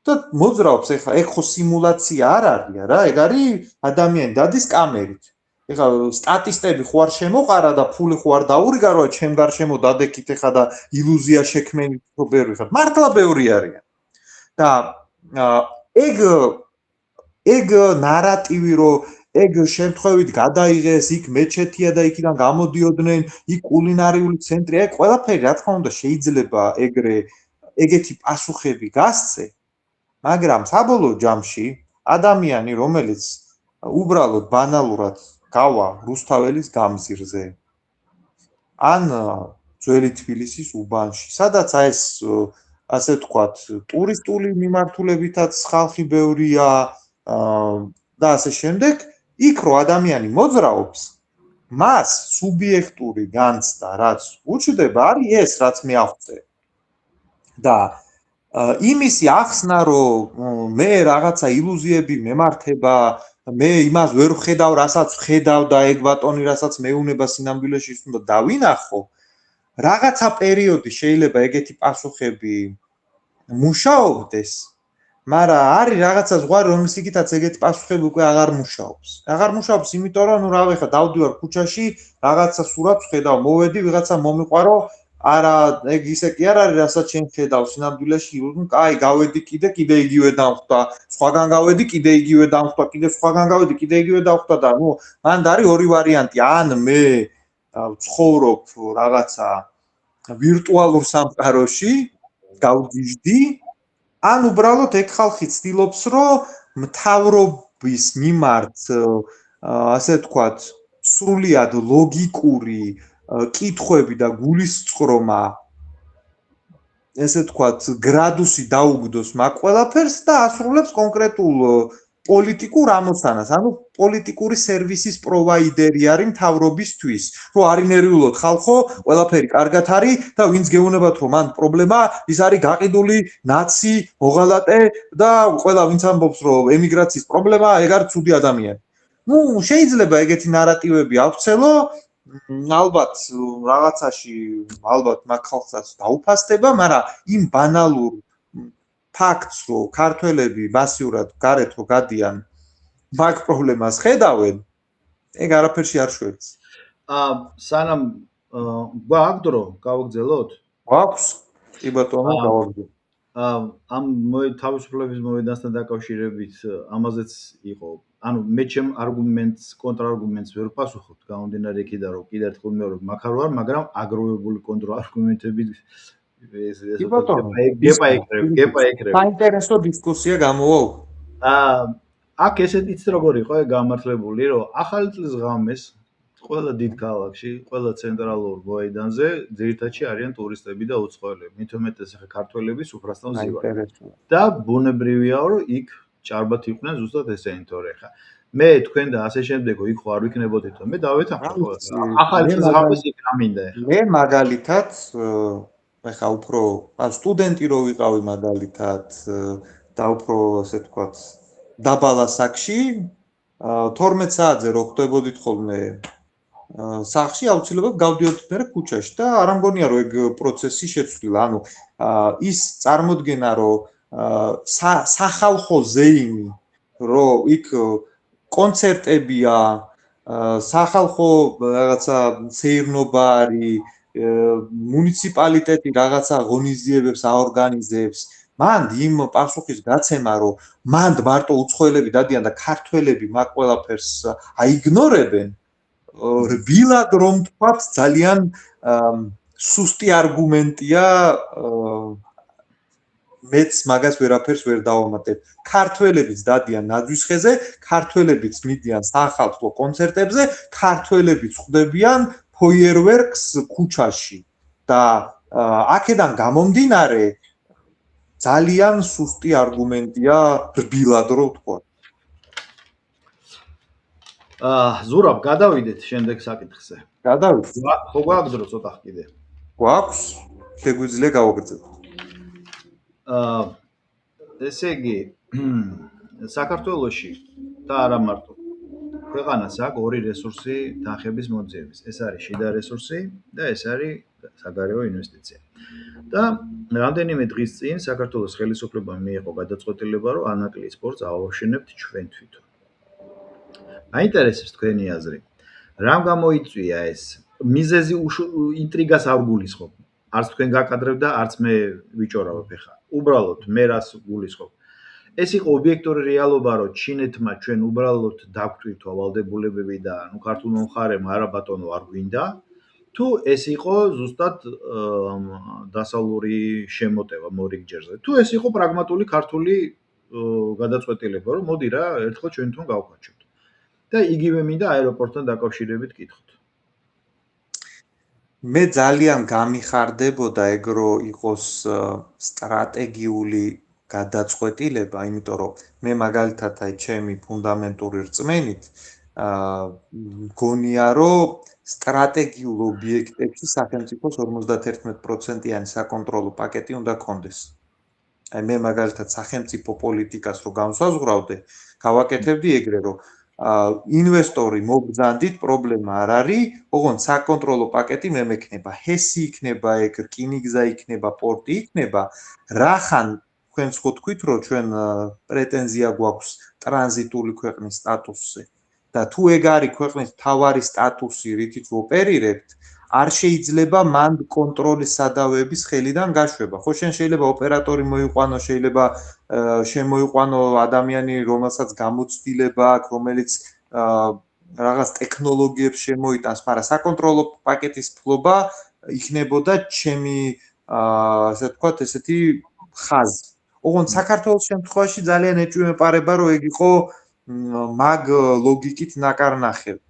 და მოძრაობს ეხლა, ეგ ხო სიმულაცია არ არის რა, ეგ არის ადამიანი დადის კამერით. ეხლა სტატისტები ხო არ შემოყარა და ფული ხო არ დაურიგა, რომ ჩემ გარშემო დადექით ეხლა და ილუზია შექმნით ხო ბევრი ხარ. მართლა ბევრი არიან. და ეგ ნარატივი რომ ეგ შემთხვევით გადაიღეს, იქ მეჩეთია და იქიდან გამოდიოდნენ, იქ კულინარიული ცენტრი, ეგ ყველაფერი რა თქმა უნდა შეიძლება ეგეთი პასუხები გასცე, მაგრამ საბოლოო ჯამში ადამიანი, რომელიც უბრალოდ ბანალურად გავა რუსთაველის გამზირზე, ან ძველი თბილისის უბანში, სადაც ეს ასე ვთქვათ, ტურისტული მიმართულებითაც ხალხი ბევრია და ასე შემდეგ, იქ რო ადამიანი მოძრაობს, მას სუბიექტური განცდა, რაც უჩნდება, არის ეს, რაც მე აღვწე. და იმისი ახსნა, რომ მე რაღაცა ილუზიები მემართება, მე იმას ვერ ვხედავ, რასაც ვხედავ და ეგ ბატონი, რასაც მეუნება სინამდვილეში უნდა დავინახო, რაღაცა პერიოდი შეიძლება ეგეთი პასუხები მუშაობდეს, მაგრამ არის რაღაცა ზღვარი, რომლის იქითაც ეგეთი პასუხები უკვე აღარ მუშაობს. აღარ მუშაობს, იმიტომ რომ ნუ რა ვეხა დავდივარ ქუჩაში, რაღაცა სურათს ხედავ, მოვედი, ვიღაცა მომიყვარო, არა, ეგ ისე კი არ არის, რასაც შენ ხედავ სინამდვილეში, ნუ კაი, გავედი კიდე იგივე დავხვდა, სხვაგან გავედი, კიდე იგივე დავხვდა, კიდე სხვაგან გავედი, კიდე იგივე დავხვდა და ნუ მან არის ორი ვარიანტი, ან მე ვცხოვრობ რაღაცა ვირტუალურ სამყაროში, გავგიჟდი, ან უბრალოდ ეგ ხალხი ცდილობს, რომ მთავრობის მიმართ, ასე ვთქვათ, სრულიად ლოგიკური კითხვები და გულისწყრომა, ესე ვთქვათ, გრადუსი დაუგდოს მაგ ყველაფერს და ასრულებს კონკრეტულ პოლიტიკურ ამოცანას, ანუ პოლიტიკური სერვისის პროვაიდერი არის მთავრობისთვის, რომ არინერიულოთ ხალხო, ყველაფერი კარგად არის და ვინც გეუბნებათ, რომ მან პრობლემა, ის არის გაყიდული, ნაცი, მოღალატე და ყველა ვინც ამბობს, რომ ემიგრაციის პრობლემა, ეგ არის ცუდი ადამიანი. ნუ შეიძლება ეგეთი ნარატივები ავცელო, ალბათ რაღაცაში, ალბათ მაგ ხალხსაც დაუფასდება, მაგრამ იმ ბანალურ ფაქტს, რომ ქართველები მასიურად გარეთ რო გადიან, მაგ პრობლემას ხედავენ, ეგ არაფერში არ შვებს.
სანამ გვაქვს დრო, გავაგზავნოთ?
გვაქვს? კი ბატონო, გავაგზავნოთ.
ამ თავისუფლების მოედანთან დაკავშირებით ამაზეც იყო. ანუ მე ჩემ არგუმენტს, კონტრარგუმენტს ვერ ვპასუხობ, გამომდინარე იქიდან, რომ კიდევ ერთხელ მეორე მაგარ ვარ, მაგრამ აგროვებული კონტრარგუმენტები გეპაეკრებ.
საინტერესო დისკუსია გამოვა.
აქ ესეთიც როგორ იყო გამართლებული, რომ ახალი წლის ღამეს ყველა დიდ ქალაქში, ყველა ცენტრალურ მოედანზე ძირითადში არიან ტურისტები და უცხოელები. მით უმეტეს ახლა ქართველები სუფრასთან ზივართ. და ბუნებრივია, რომ იქ ჭარბად იყვნენ ზუსტად ესენი თორე ხა. მე თქვენ და ასე შემდეგო იქ ხო არ ვიქნებოდით, მე დავეთანხმო. ახალი წლის ღამეს იქ რა მინდა ახლა.
მე მაგალითად ახლა უფრო სტუდენტი რო ვიყავი მაგალითად და უფრო ასე ვთქვათ დაბალასაკში 12 საათზე რო ხვდებოდით ხოლმე სახში აუცილებლად გავდიოდით მე ქუჩაში და არ ამგონია რომ ეგ პროცესი შეცვლილა. ანუ ის წარმოდგენა რომ სახალხო ზეიმი რომ იქ კონცერტებია, სახალხო რაღაცა სეირნობა არის, მუნიციპალიტეტი რაღაცა ღონისძიებებს აორგანიზებს. მან იმ პასუხის გაცემა, რომ მან მარტო უცხოელები დადიან და ქართველები მაგ ყველაფერს აიგნორებენ, რბილად რომ თქვათ ძალიან სუსტი არგუმენტია მეც მაგას ვერაფერს ვერ დავამატებ. ქართველებიც დადიან ნაძვის ხეზე, ქართველებიც მიდიან სახალხო კონცერტებზე, ქართველებიც ხვდებიან ფოიერვერკს ქუჩაში და აქედან გამომდინარე ძალიან სუსტი არგუმენტია რბილად რო ვთქვა.
ზურაბ, გადავიდეთ შემდეგ საკითხზე.
გადავიდეთ.
ხო გვაქვს დრო ცოტა კიდე.
გვაქვს, შეგვიძლია გავაგრძელოთ.
ესე იგი, საქართველოში და არა მარტო ქვეყანას აქვს ორი რესურსი თანხების მოძიების. ეს არის შიდა რესურსი და ეს არის საგარეო ინვესტიცია. და რამდენიმე დღის წინ საქართველოს ხელისუფლებამ მიიღო გადაწყვეტილება, რომ ანაკლიის სპორტს ავაშენებთ ჩვენ თვითონ. აინტერესებს თქვენი აზრი. რამ გამოიწვია ეს? მიზეზი ინტრიგას არ გულისხმობ. არც თქვენ გაკადრებთ და არც მე ვიჭორავებ ახლა. უბრალოდ მე რას გულისხმობ. ეს იყო ობიექტური რეალობა, რომ ჩინეთმა ჩვენ უბრალოდ დაგვტვირთვა ვალდებულებები და ნუ ქართულმა მხარემ არა ბატონო არ გვინდა. თუ ეს იყო ზუსტად დასავლური შემოტევა მორიგჯერზე. თუ ეს იყო პრაგმატული ქართული გადაწყვეტილება, რომ მოდი რა, ერთხელ ჩვენ თვითონ გავხარჯოთ. და იგივე მინდა აეროპორტთან დაკავშირებით კითხოთ.
მე ძალიან გამიხარდებოდა ეგ რომ იყოს სტრატეგიული გადაწყვეტილება, იმიტომ რომ მე მაგალითად აი ჩემი ფუნდამენტური რწმენით მგონია რომ სტრატეგიულ ობიექტებში სახელმწიფოს 51%-იანი საკონტროლო პაკეტი უნდა კონდეს. აი მე მაგალითად სახელმწიფო პოლიტიკას რო განსაზღვრავდე, გავაკეთებდი ეგრე რომ ინვესტორი მობრძანდით პრობლემა არ არის, ოღონდ საკონტროლო პაკეტი მე მექნება, ჰესი იქნება ეგ, რკინიგზა იქნება, პორტი იქნება, რახან თქვენს ხო თქვით რომ ჩვენ პრეტენზია გვაქვს ტრანზიტული ქვეყნის სტატუსზე და თუ ეგ არის ქვეყნის მთავარი სტატუსი, რითიც ვოპერირებთ, არ შეიძლება მან კონტროლის სადავეების ხელიდან გაშვება. ხო შენ შეიძლება ოპერატორი მოიყვანო, შეიძლება შემოიყვანო ადამიანი, რომელსაც გამოცდილება აქვს, რომელიც რაღაც ტექნოლოგიებს შემოიტანს, მაგრამ საკონტროლო პაკეტის ფლობა იქნებოდა ჩემი ასე ვთქვათ, ესეთი ხაზი. ოღონდ საქართველოს შემთხვევაში ძალიან ეჭვმეპარება, რომ ეგ იყო მაგ ლოგიკით ნაკარნახევი.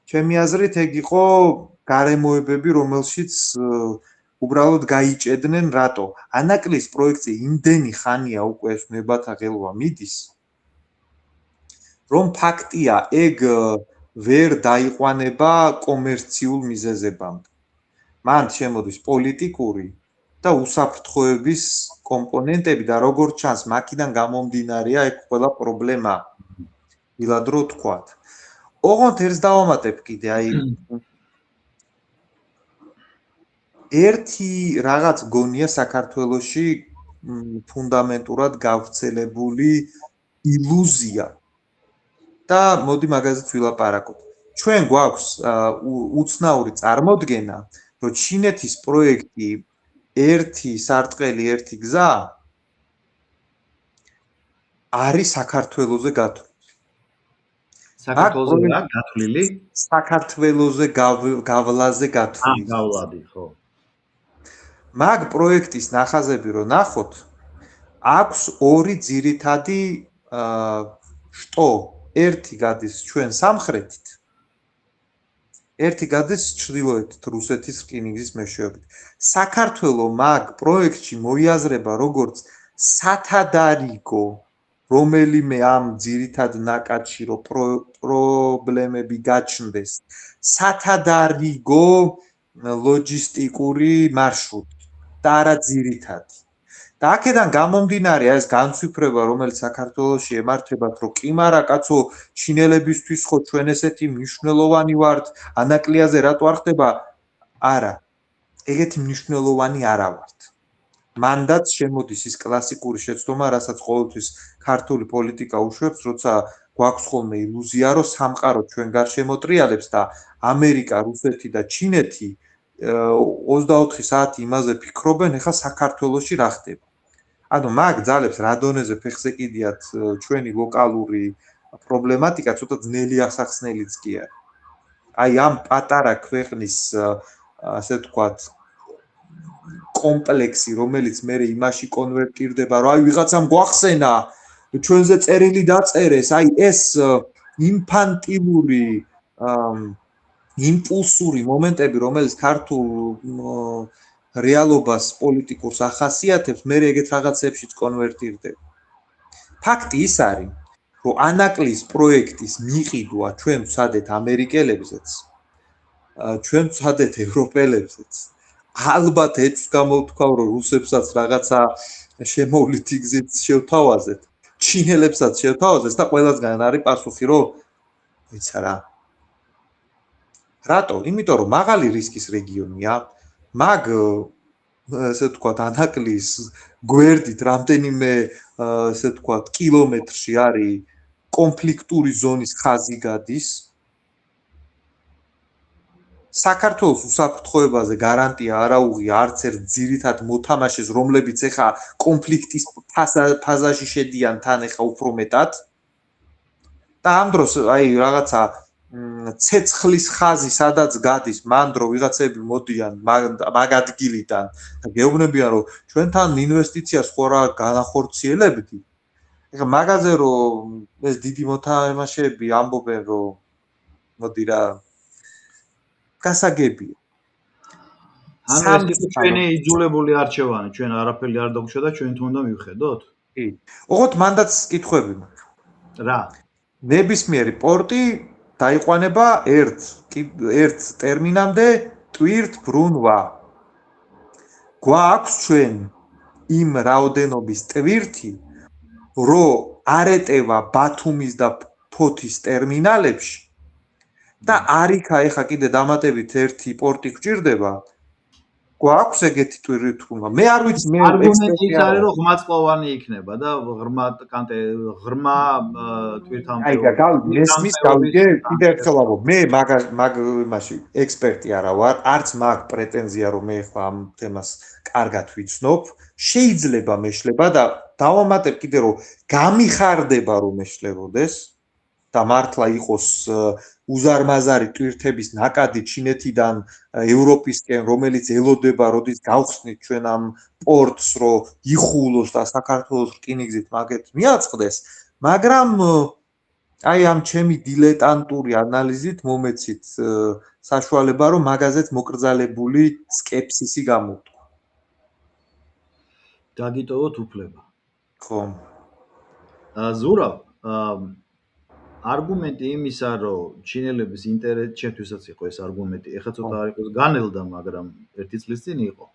ჩემი აზრით ეგ იყო გარემოებები, რომელშიც უბრალოდ გაიჭედნენ რატო? ანაკლის პროექტი იმდენი ხანია უკვე ეს ნებათა ღელვა მიდის, რომ ფაქტია ეგ ვერ დაიყვანება კომერციულ მიზეზებამდე. მან შემოდის პოლიტიკური და უსაფრთხოების კომპონენტები და როგორც ჩანს, მაქედან გამომდინარეა ეგ ყველა პრობლემა. ვილად რო თქვათ. ოღონდ ერთს დავამატებ კიდე, აი ერთი რაღაც გონია საქართველოში ფუნდამენტურად გავრცელებული ილუზია და მოდი მაგაზეც ვილაპარაკოთ. ჩვენ გვაქვს უცნაური წარმოდგენა, რომ ჩინეთის პროექტი ერთი სარტყელი, ერთი გზა არის საქართველოზე გათვლილი.
საქართველოზე რა გათვლილი?
საქართველოზე გავლაზე გათვლილი.
გავლადი, ხო.
მაგ პროექტის ნახაზები რო ნახოთ, აქვს ორი ძირითადი შტო. ერთი გადის ჩვენ სამხრეთით, ერთი გადის ჩრდილოეთით, რუსეთის რკინიგზის მეშვეობით. საქართველო მაგ პროექტში მოიაზრება როგორც სათადარიგო რომელიმე ამ ძირითად ნაკადში რო პრობლემები გაჩნდეს, სათადარიგო ლოჯისტიკური მარშრუტი და არა ძირითადი. და აქედან გამომდინარე ეს განცვიფრება, რომელიც საქართველოში ემართებათ, რომ კი მარა კაცო, ჩინელებისთვის ხო ჩვენ ესეთი მნიშვნელოვანი ვართ, ანაკლიაზე რატო არ ხდება? არა. ეგეთი მნიშვნელოვანი არა ვართ. მანდაც შემოდის ის კლასიკური შეცდომა, რასაც ყოველთვის ქართული პოლიტიკა უშვებს, როცა გვაქვს ხოლმე ილუზია, რომ სამყარო ჩვენ გარშემო ტრიალებს და ამერიკა, რუსეთი და ჩინეთი 24 საათი იმაზე ფიქრობენ, ეხლა საქართველოში რა ხდება. ანუ მაგ ძალებს რა დონეზე ფეხს ეკიდიათ ჩვენი ლოკალური პრობლემატიკა, ცოტა ძნელი ახსახსნელიც კი არის. აი ამ პატარა ქვეყნის ასე ვთქვათ კომპლექსი, რომელიც მე იმაში კონვერტირდება, რომ აი ვიღაცამ გვახსენა, ჩვენზე წერილი დაწერეს, აი ეს ინფანტილური იმპულსური მომენტები, რომელიც ქართულ რეალობას პოლიტიკურს ახასიათებს, მე ეგეთ რაღაცებშიც კონვერტირდება. ფაქტი ის არის, რომ ანაკლის პროექტის მიყიდვა ჩვენ ვცადეთ ამერიკელებზეც, ჩვენ ვცადეთ ევროპელებზეც. ალბათ ეც გამოვთქვა, რომ რუსებსაც რაღაცა შემოვლითი გზით შევთავაზეთ, ჩინელებსაც შევთავაზეთ და ყველასგან არის პასუხი, რომ ვიცა რა. რატო? იმიტომ რომ მაღალი რისკის რეგიონია, მაგ ესე ვთქვათ, ანაკლის გვერდით რამდენიმე ესე ვთქვათ, კილომეტრში არის კონფლიქტური ზონის ხაზი გადის. საქართველოს უსაფრთხოებაზე გარანტია არ აუღია არც ერთ ძირითად მოთამაშეს, რომლებიც ეხა კონფლიქტის ფაზაში შედიან თან ეხა უფრო მეტად. და ამ დროს აი რაღაცა ცეცხლის ხაზი სადაც გადის, მან დრო ვიღაცები მოდიან მაგ ადგილიდან და გეუბნებიან, რომ ჩვენთან ინვესტიციას ხო რა განახორციელებდი. ეხა მაგაზე რომ ეს დიდი მოთამაშეები ამბობენ, რომ მოდი რა გასაგებია.
ანუ ეს ჩვენი იძულებული არჩევანი, ჩვენ არაფერი არ დაგვშვა და ჩვენ თუნდა მივხედოთ?
კი. ოღონდ მანდაც კითხვები მაქვს.
რა?
ნებისმიერი პორტი დაიყვანება ერთ ტერმინამდე ტვირთ ბრუნვა. გვაქვს ჩვენ იმ რაოდენობის ტვირთი, რომ არ ეტევა ბათუმის და ფოთის ტერმინალებში და არიქა ეხა კიდე დამატებით ერთი პორტი გვჭირდება. გვაქვს ეგეთი ტვირთი თქმა. მე არ ვიცი, მე
არგუმენტი ის არის, რომ ღრმაწლოვანი იქნება და ღრმა ტვირთამდე.
აი, მესმის გავიგე, კიდე ერთხელ ვამბობ, მე მაგ იმაში ექსპერტი არა ვარ, არც მაქვს პრეტენზია, რომ მე ხო ამ თემას კარგად ვიცნობ. შეიძლება მეშლება და დავამატებ კიდე, რომ გამიხარდება, რომ მეშლებოდეს და მართლა იყოს უზარმაზარი ტვირთების ნაკადი ჩინეთიდან ევროპისკენ, რომელიც ელოდება, როდის გავხსნით ჩვენ ამ პორტს, რომ იხულოს და საქართველოს რკინიგზით მაგეთ მიაწყდეს, მაგრამ აი ამ ჩემი დილეტანტური ანალიზით მომეცით საშუალება, რომ მაგაზეც მოკრძალებული სკეპსისი გამოვთქვა.
დაგიტოვოთ უფლება.
ხო.
ზურავ, არგუმენტი იმისა, რომ ჩინელების ინტერესი ჩვენთვისაც იყო ეს არგუმენტი, ეხლა ცოტა არ იყოს განელდა, მაგრამ ერთი წლის წინ იყო.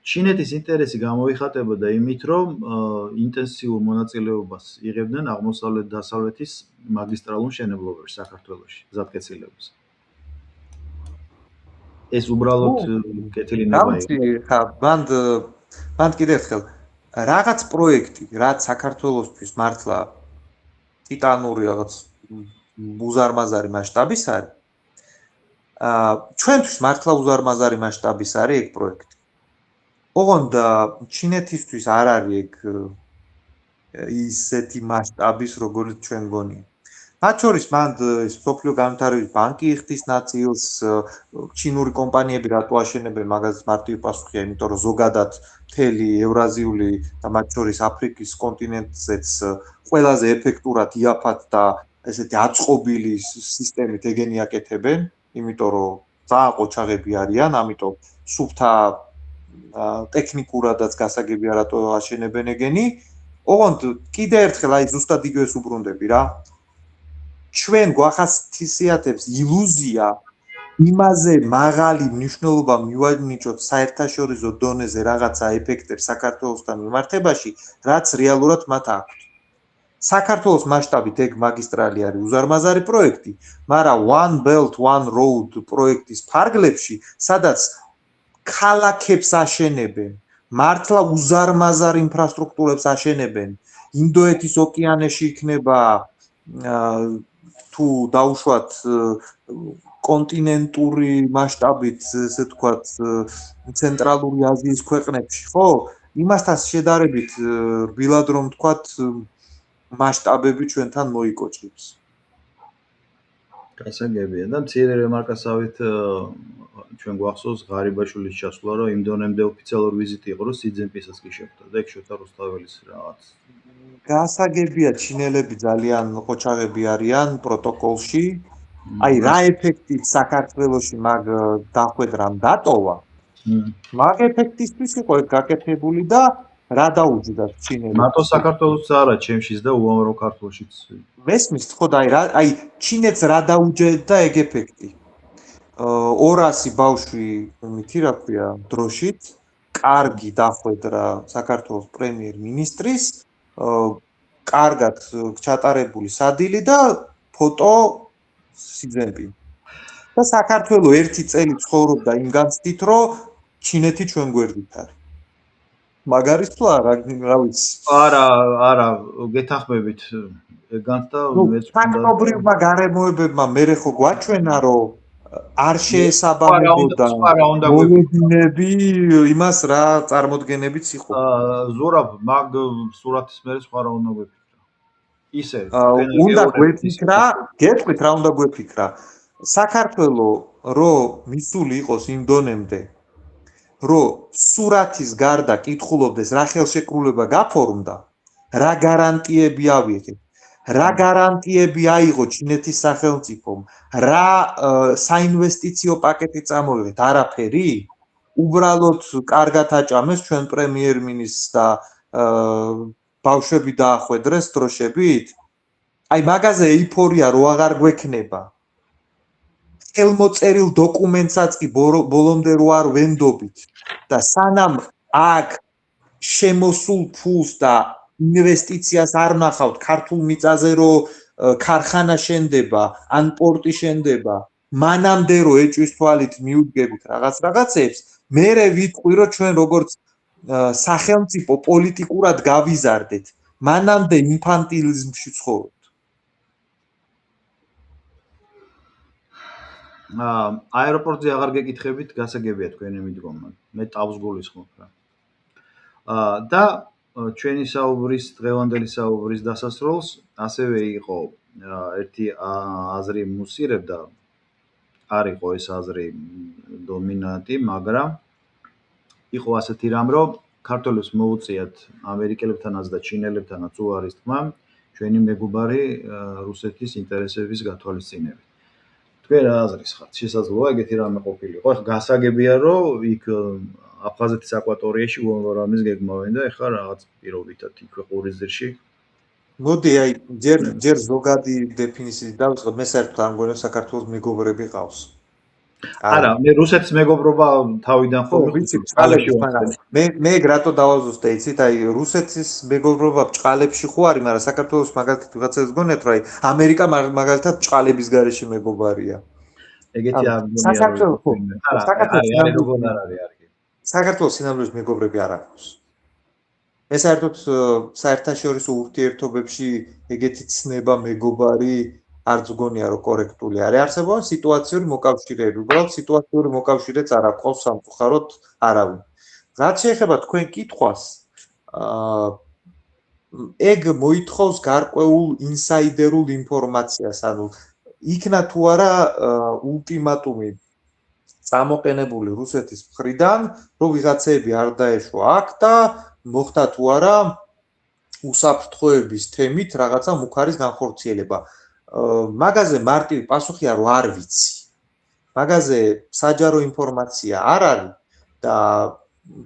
ჩინეთის ინტერესი გამოიხატებოდა იმით, რომ ინტენსიურ მონაწილეობას იღებდნენ აღმოსავლეთ-დასავლეთის მაგისტრალურ მშენებლობებში საქართველოში, გზატკეცილებზე. ეს უბრალოდ კეთილინება იყო.
ხა, მანდ კიდე ერთხელ რაღაც პროექტი, რაც საქართველოსთვის მართლა ტიტანური რაღაც უზარმაზარი მასშტაბის არის. ჩვენთვის მართლა უზარმაზარი მასშტაბის არის ეგ პროექტი. ოღონდ ჩინეთისთვის არ არის ეგ ისეთი მასშტაბის, როგორც ჩვენ გონია. მათ შორის მანდ სოფლიო განვითარების ბანკი იხდის ნაწილს, ჩინური კომპანიები რატო აშენებენ, მაგას მარტივი პასუხია, იმიტომ რომ ზოგადად მთელი ევრაზიული და მათ შორის აფრიკის კონტინენტზეც ყველაზე ეფექტურად იაფად და ესეთი აწყობილი სისტემით ეგენი აკეთებენ, იმიტომ რომ ძალიან ყოჩაღები არიან, ამიტომ სუფთა ტექნიკურადაც გასაგებია რატო აშენებენ ეგენი. ოღონდ კიდე ერთხელ აი ზუსტად იგივეს უბრუნდები რა. ჩვენ გვახასიათებს ილუზია იმაზე მაღალი მნიშვნელობა მივანიჭოთ საერთაშორისო დონეზე რაღაცა ეფექტებს საქართველოსთან მიმართებაში, რაც რეალურად მათ აქვთ. საქართველოს მასშტაბით ეგ მაგისტრალი არის უზარმაზარი პროექტი, მაგრამ One Belt One Road პროექტის ფარგლებში, სადაც ქალაქებს აშენებენ, მართლა უზარმაზარ ინფრასტრუქტურებს აშენებენ, ინდოეთის ოკეანეში იქნება თუ დაუშვათ კონტინენტური მასშტაბით, ესე ვთქვათ, ცენტრალური აზიის ქვეყნებში, ხო? იმასთან შედარებით რბილად რომ ვთქვათ, მასშტაბები ჩვენთან მოიკოჭებს.
გასაგებია და მცირე რემარკასავით ჩვენ გვახსოვს ღარიბაშვილის ჩასვლა, რომ იმ დონემდე ოფიციალური ვიზიტი იყო, რომ სი ძინპინსაც კი შეხვდა და ეგ შოთა რუსთაველის რაღაც
გასაგებია ჩინელები ძალიან ყოჩაღები არიან პროტოკოლში. აი რა ეფექტით საქართველოში მაგ დახვედრამ დატოვა. მაგ ეფექტისთვის იყო ეგ გაკეთებული და რა დაუჯდა ჩინელებს.
მარტო საქართველოს არა, ჩემშიც და უამრავ ქართულშიც.
მესმის ხო და აი ჩინეთს რა დაუჯდა ეგ ეფექტი. 200 ბავშვი მითი რა ქვია დროშით კარგი დახვედრა საქართველოს პრემიერ-მინისტრის კარგად ჩატარებული სადილი და ფოტო სი ძინპინი. და საქართველოს ერთი წელი ცხოვრობდა იმ განცდით, რომ ჩინეთი ჩვენ გვერდით არის. მაგარის თუ არა, რა ვიცი.
არა, გეთახმებით. განცდა
მეც ფაქტობრივმა გარემოებებმა მერე ხო გვაჩვენა, რომ არ შეესაბამებოდა მოლოდინები იმას რა წარმოდგენებიც იყო.
ზურაბ მაგ სურათის მერე სხვა რა უნდა გვეფიქრა. ისე
უნდა გვეფიქრა, გეტყვით რა უნდა გვეფიქრა. საქართველოს რო მისული იყოს იმ დონემდე, რომ სურათის გარდა კითხულობდეს რა ხელშეკრულება გაფორმდა, რა გარანტიები ავიღეთ, რა გარანტიები აიღო ჩინეთის სახელმწიფომ, რა საინვესტიციო პაკეტი წამოვიღეთ, არაფერი. უბრალოდ კარგად აჭამეს ჩვენ პრემიერ-მინისტრს და ბავშვები დაახვედრეს დროშებით. აი მაგაზე ეიფორია რო აღარ გვექნება. ხელმოწერილ დოკუმენტსაც კი ბოლომდე რო არ ვენდობით და სანამ აქ შემოსულ ფულს და ინვესტიციას არ ნახავთ ქართულ მიწაზე რო ქარხანა შენდება ან პორტი შენდება მანამდე რო ეჭვის თვალით მიუდგებით რაღაცებს მერე ვიტყვი რომ ჩვენ როგორც სახელმწიფო პოლიტიკურად გავიზარდეთ მანამდე ინფანტილიზმში ცხოვრობთ.
აეროპორტზე აღარ გეკითხებით, გასაგებია თქვენი მიდგომა. მე ტავს გულისხმობ რა. და ჩვენი საუბრის დღევანდელი საუბრის დასასრულს ასევე იყო ერთი აზრი მუსირებდა არ იყო ეს აზრი დომინანტი, მაგრამ იყო ასეთი რამ, რომ ქართველებს მოუწიათ ამერიკელებთანაც და ჩინელებთანაც უარის თქმა ჩვენი მეგობარი რუსეთის ინტერესების გათვალისწინებით. თქვენ რა აზრის ხართ? შესაძლოა ეგეთი რამე ყოფილიყო. ახლა გასაგებია, რომ იქ აფხაზეთის აკვატორიაში უამრავ რამის გეგმავენ და ეხლა რაღაც პირობითად იქვე ყურისძირში.
მოდი აი ჯერ ზოგადი დეფინიციით დავიწყოთ. მე საერთოდ არ მგონია საქართველოს მეგობრები ყავს.
არა, მე რუსეთის მეგობრობა თავიდან
ხოლმე ვიცი, ბჭყალებში ვარ. მე რატო დავაზუსტე, იცით, აი რუსეთის მეგობრობა ბჭყალებში ხო არის, მაგრამ საქართველოს მაგალითად ვიღაცას გონიათ, რომ აი ამერიკა მაგალითად ბჭყალების გარეშე მეგობარია.
ეგეთი არ მგონია.
საქართველოს სინამდვილეში მეგობრები არ აქვს. მე საერთოდ საერთაშორისო ურთიერთობებში ეგეთი ცნება მეგობარი არც გონია რომ კორექტული არის. არსებობენ სიტუაციური მოკავშირეები, უბრალოდ სიტუაციური მოკავშირეც არ აქვს სამწუხაროდ არავინ. რაც შეეხება თქვენ კითხვას, ეგ მოითხოვს გარკვეულ ინსაიდერულ ინფორმაციას, ანუ იქნა თუ არა ულტიმატუმი წამოყენებული რუსეთის მხრიდან, რომ ვიღაცები არ დაეშვა აქ და მოხდა თუ არა უსაფრთხოების თემით რაღაცა მუქარის განხორციელება. მაგაზე მარტივი პასუხია რომ არ ვიცი. მაგაზე საჯარო ინფორმაცია არ არის და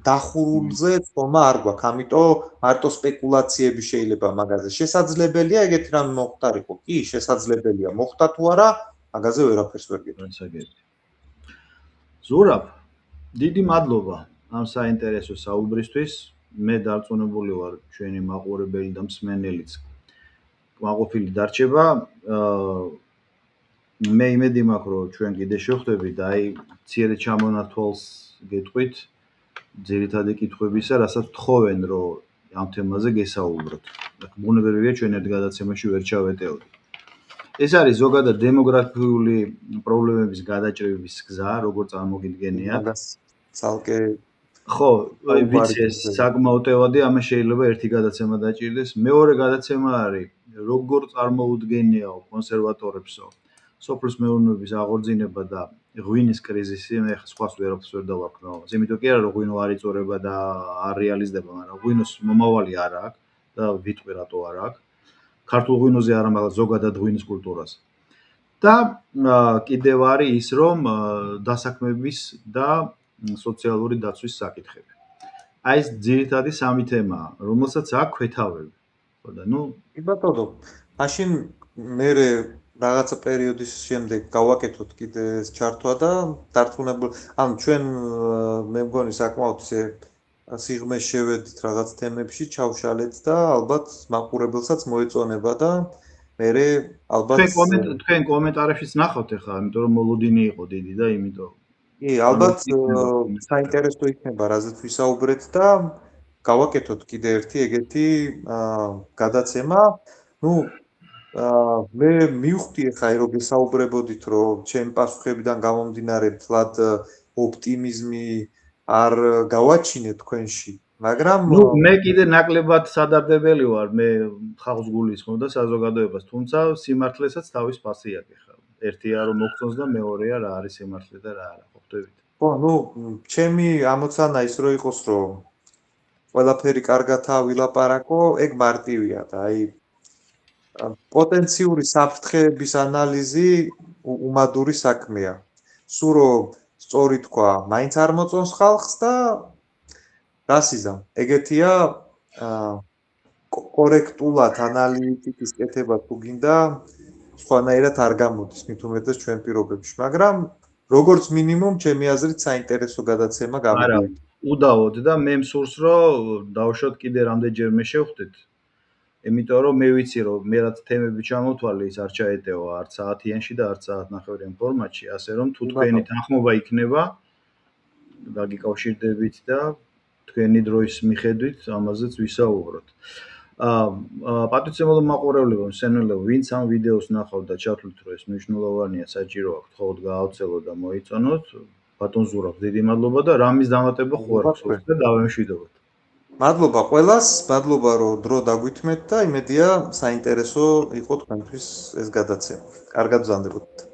დახურულზე თქმა არ გვაქვს, ამიტომ მარტო სპეკულაციები შეიძლება მაგაზე. შესაძლებელია ეგეთი რამე მოხდარიყო? კი, შესაძლებელია. მოხდა თუ არა, მაგაზე ვერაფერს ვერ გეტყვი.
ზურაბ, დიდი მადლობა ამ საინტერესო საუბრისთვის. მე დარწმუნებული ვარ, ჩვენი მაყურებელი და მსმენელიც მაყოფილი დარჩება. მე იმედი მაქვს, რომ ჩვენ კიდე შევხვდებით და აი მცირე ჩამონათვალს გეტყვით ძირითადი კითხვებისა, რასაც თხოვენ, რომ ამ თემაზე გესაუბროთ. ბუნებრივია ჩვენ ერთ გადაცემაში ვერ ჩავეტეოდით. ეს არის ზოგადად დემოგრაფიული პრობლემების გადაჭრების გზა, როგორ წარმოგიდგენიათ.
ცალკე
ხო, აი ვიცი ეს საკმაოდ ევადი, ამას შეიძლება ერთი გადაცემა დაჭირდეს. მეორე გადაცემა არის, როგორ წარმოუდგენიაო კონსერვატორებსო, სოფლის მეურნეობის აღორძინება და ღვინის კრიზისი, მე სხვას ვერაფერს ვერ დავარქმევ ამას. იმიტომ კი არა, რომ ღვინო არ იწურება და არ რეალიზდება, მაგრამ ღვინოს მომავალი არ აქვს და ვიტყვი რატო არ აქვს. ქართულ ღვინოზე არა, მაგრამ ზოგადად ღვინის კულტურაზე. და კიდევ არის ის, რომ დასაქმების და სოციალური დაცვის საკითხები. აი ეს ძირითადი სამი თემაა, რომელსაც აქვს ქვეთავები. ხო და ნუ
კი ბატონო, მაშინ მე რაღაცა პერიოდის შემდეგ გავაკეთოთ კიდე ეს ჩართვა და დარწმუნებული, ანუ ჩვენ მე მგონი საკმაოდ ისე სიღრმეში შევედით რაღაც თემებში, ჩავშალეთ და ალბათ მაყურებელსაც მოეწონება და მე ალბათ
თქვენ კომენტარებშიც ნახავთ ახლა, იმიტომ რომ მოლოდინი იყო დიდი და იმიტომ
კი, ალბათ საინტერესო იქნება რაზეც ვისაუბრეთ და გავაკეთოთ კიდე ერთი ეგეთი გადაცემა. ნუ მე მივხვდი ახლა რომ გესაუბრებოდით რომ ჩემი პასუხებიდან გამომდინარე თლად ოპტიმიზმი არ გავაჩინე თქვენში, მაგრამ
ნუ მე კიდე ნაკლებად სადარდებელი ვარ, მე ხალხს გულისხმობ და საზოგადოებას, თუმცა სიმართლესაც თავის ფასი აქვს ხა. ერთია რომ მოგწონს და მეორეა რა არის სიმართლე და რა არა, ხო ხვდებით?
ხო, ნუ ჩემი ამოცანა ის რო იყოს რომ ყველაფერი კარგათა ვილაპარაკო, ეგ მარტივია და აი პოტენციური საფრთხეების ანალიზი უმადური საქმეა. სულ რომ სწორი თქვა, მაინც არ მოწონს ხალხს და რასიზამ. ეგეთია კორექტულად ანალიტიკის კეთება თუ გინდა, სხვანაირად არ გამოდის, მით უმეტეს ჩვენ პირობებში, მაგრამ როგორც მინიმუმ ჩემი აზრით საინტერესო გადაცემა გამოვიდა.
უდავოდ და მე მსურს რომ დავუშვათ კიდე რამდენჯერმე შევხვდეთ. იმიტომ რომ მე ვიცი რომ მე რაც თემები ჩამოთვალე ის არ ჩაეტევა არც საათიანში და არც საათნახევრიან ფორმატში, ასე რომ თუ თქვენი თანხმობა იქნება დაგიკავშირდებით და თქვენი დროის მიხედვით ამაზეც ვისაუბროთ. პატრიცემოლო მაყურებლებო, მსმენელებო, ვინც ამ ვიდეოს ნახავთ და ჩათვლით რომ ეს მნიშვნელოვანია, საჭირო აქვს თხოვთ გაავრცელოთ და მოიწონოთ. ბატონ ზურაბ, დიდი მადლობა და რამის დამატება ხო არ გსურთ და დავემშვიდობოთ.
მადლობა ყველას, მადლობა რომ დრო დაგვითმეთ და იმედია საინტერესო იყო თქვენთვის ეს გადაცემა. კარგად ვზანდებოდეთ.